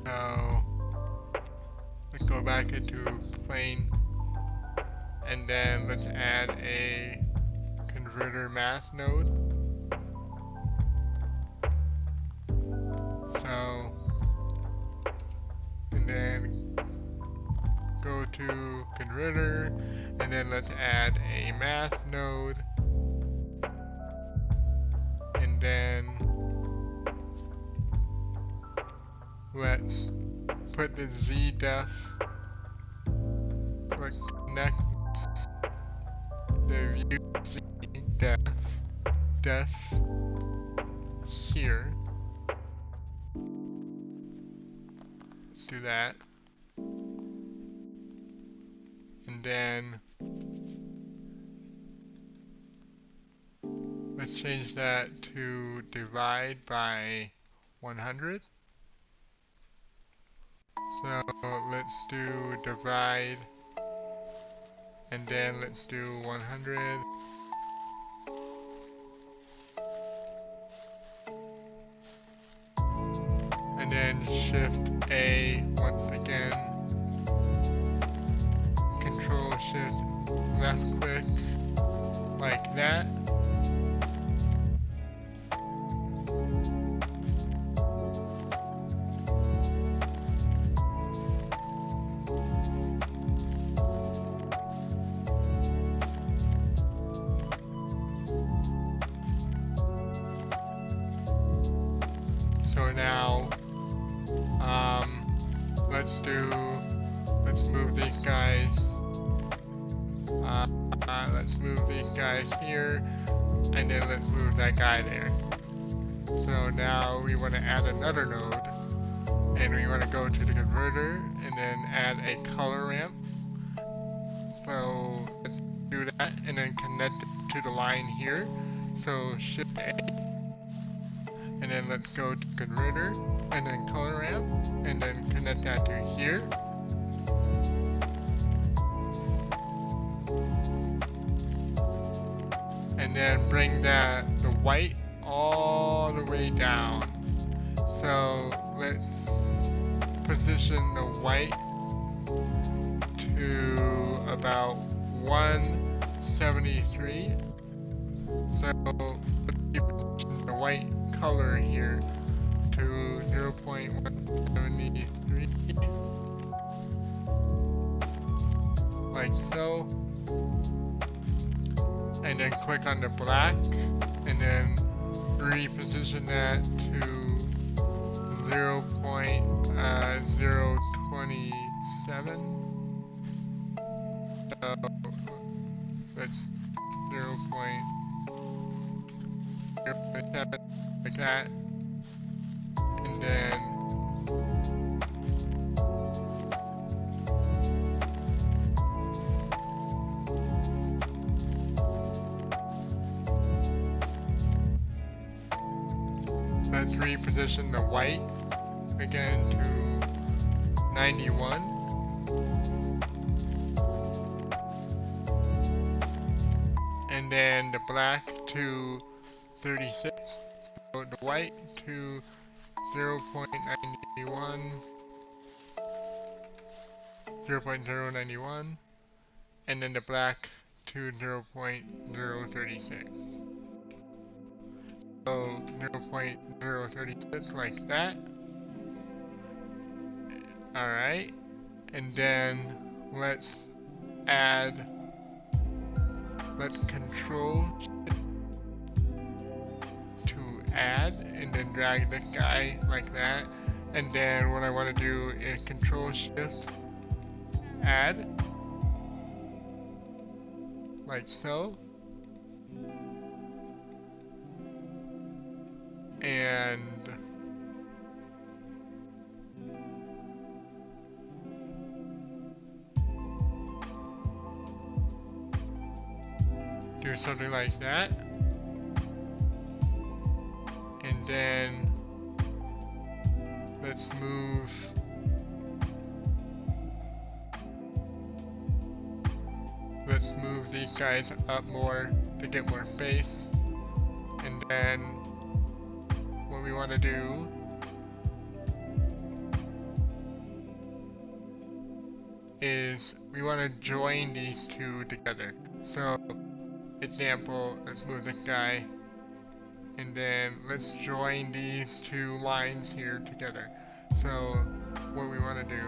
S1: So let's go back into plane, and then let's add a converter math node. So, and then to converter, and then let's add a math node, and then let's put the zdef, let's connect the view zdef here. Let's do that. And then let's change that to divide by 100. So let's do divide, and then let's do 100. And then Shift A once again. Control Shift left click like that. So now, let's move these guys, let's move these guys here, and then let's move that guy there. So now we want to add another node, and we want to go to the converter, and then add a color ramp. So let's do that, and then connect it to the line here. So Shift A. And then let's go to converter, and then color ramp, and then connect that to here. And then bring the white all the way down. So let's position the white to about 173. So let's position the white color here to 0.173, like so, and then click on the black, and then reposition that to 0.027. So let's 0.027. Like that, and then let's reposition the white again to 91, and then the black to 36. So the white to 0.91, 0.091, and then the black to 0.036. So 0.036 like that. Alright, and then let's control add, and then drag this guy like that, and then what I want to do is control shift add like so, and do something like that. And then let's move these guys up more to get more space. And then what we want to do is we want to join these two together. So example, let's move this guy, and then let's join these two lines here together. So what we want to do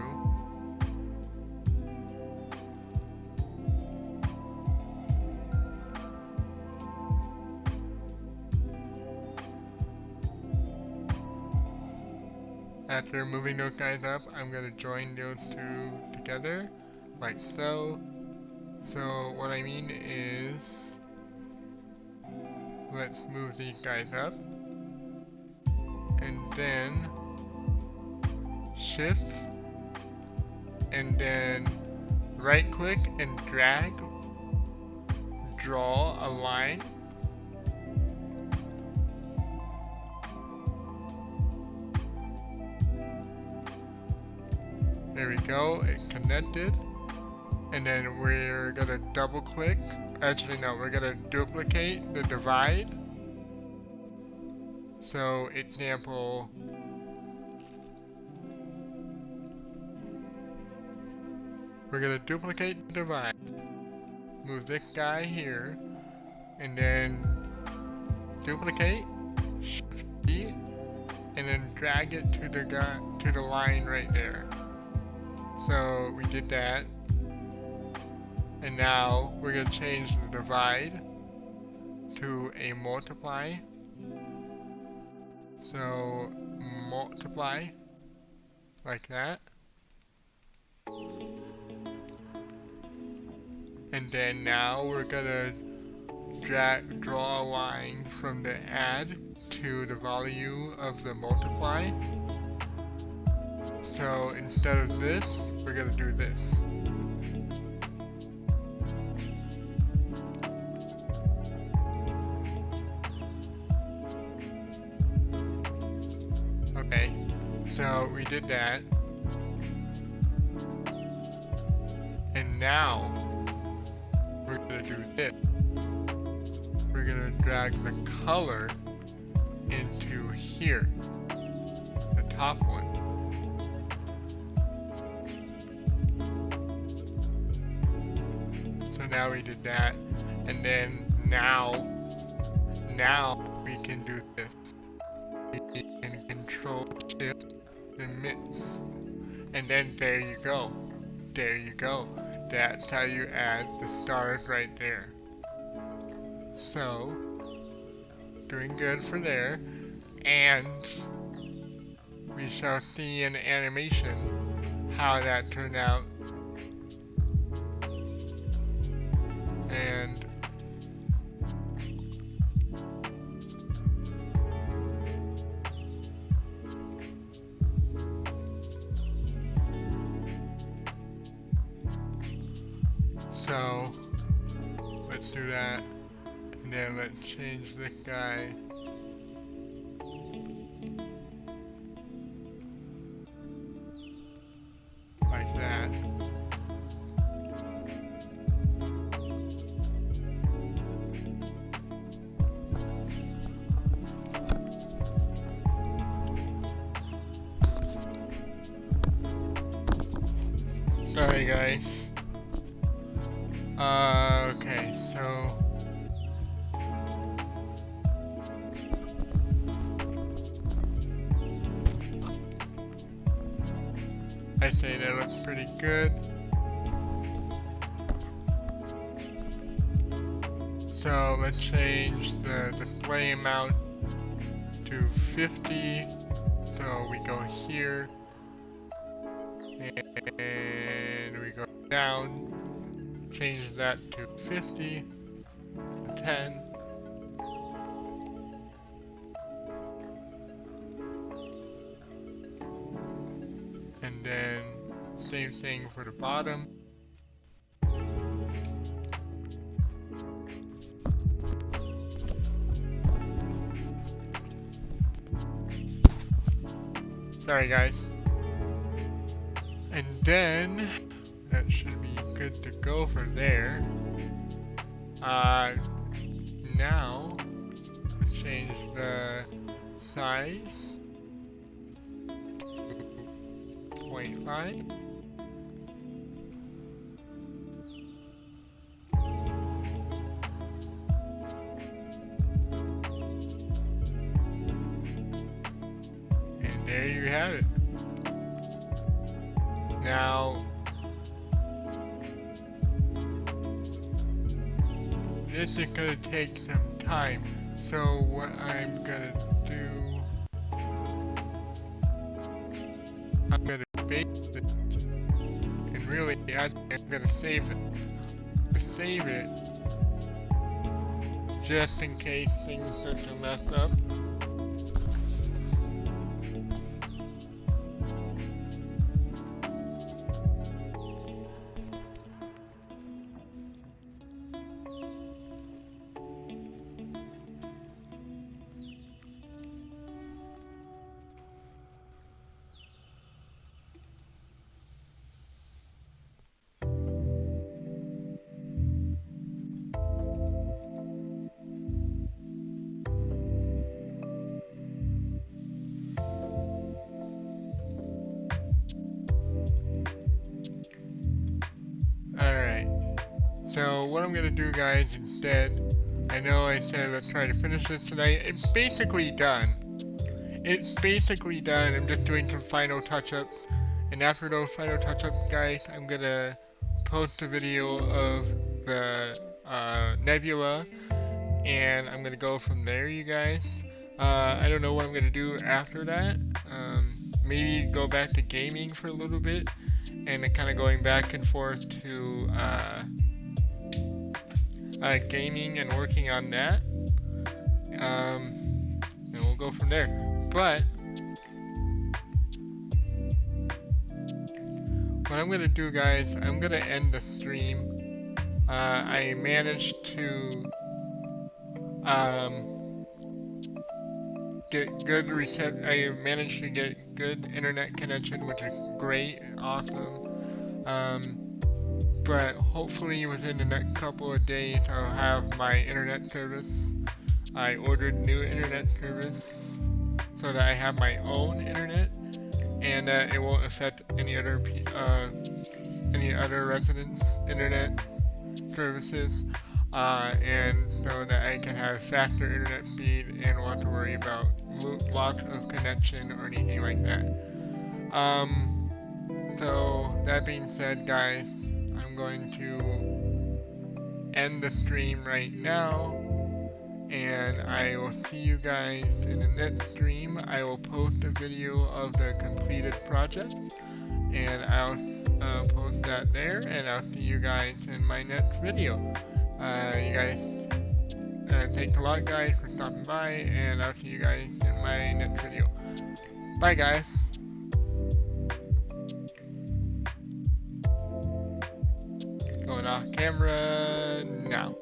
S1: After moving those guys up, I'm going to join those two together, like so. So what I mean is, let's move these guys up, and then shift, and then right click and drag, draw a line. There we go, it's connected. And then we're gonna double click. Actually no, we're gonna duplicate the divide. So example, we're gonna duplicate the divide. Move this guy here, and then duplicate, Shift D, and then drag it to the line right there. So we did that, and now we're going to change the divide to a multiply. So multiply like that, and then now we're going to draw a line from the add to the value of the multiply. So instead of this, we're going to do this. Okay, so we did that. And now, we're going to do this. We're going to drag the color into here, the top one. So now we did that, and then now we can do this. We can control shift and mix, and then there you go. There you go. That's how you add the stars right there. So, doing good for there, and we shall see in animation how that turned out. And so let's do that, and then let's change this guy like that. Sorry guys. Okay, so I say that looks pretty good. So let's change the display amount to 50. So we go here, and we go down, change that to 50, 10, and then same thing for the bottom. Sorry guys. And then that should be good to go for there. Now let's change the size to 0.5. And there you have it. Now, this is gonna take some time, so what I'm gonna do I'm gonna base it, and really, I'm gonna save it, just in case things start to mess up. Alright, so what I'm gonna do, guys, instead, I know I said let's try to finish this tonight. It's basically done. I'm just doing some final touch-ups, and after those final touch-ups, guys, I'm gonna post a video of the Nebula, and I'm gonna go from there, you guys. I don't know what I'm gonna do after that. Maybe go back to gaming for a little bit, and then kind of going back and forth to gaming and working on that. And we'll go from there. But what I'm gonna do, guys, I'm gonna end the stream. I managed to get good I managed to get good internet connection, which is great and awesome. But hopefully within the next couple of days I'll have my internet service. I ordered new internet service so that I have my own internet, and that it won't affect any other residents' internet services, and so that I can have faster internet speed and won't have to worry about loss of connection or anything like that. So that being said, guys, I'm going to end the stream right now, and I will see you guys in the next stream. I will post a video of the completed project, and I'll post that there, and I'll see you guys in my next video. You guys, thanks a lot, guys, for stopping by, and I'll see you guys in my next video. Bye, guys. Going off camera now.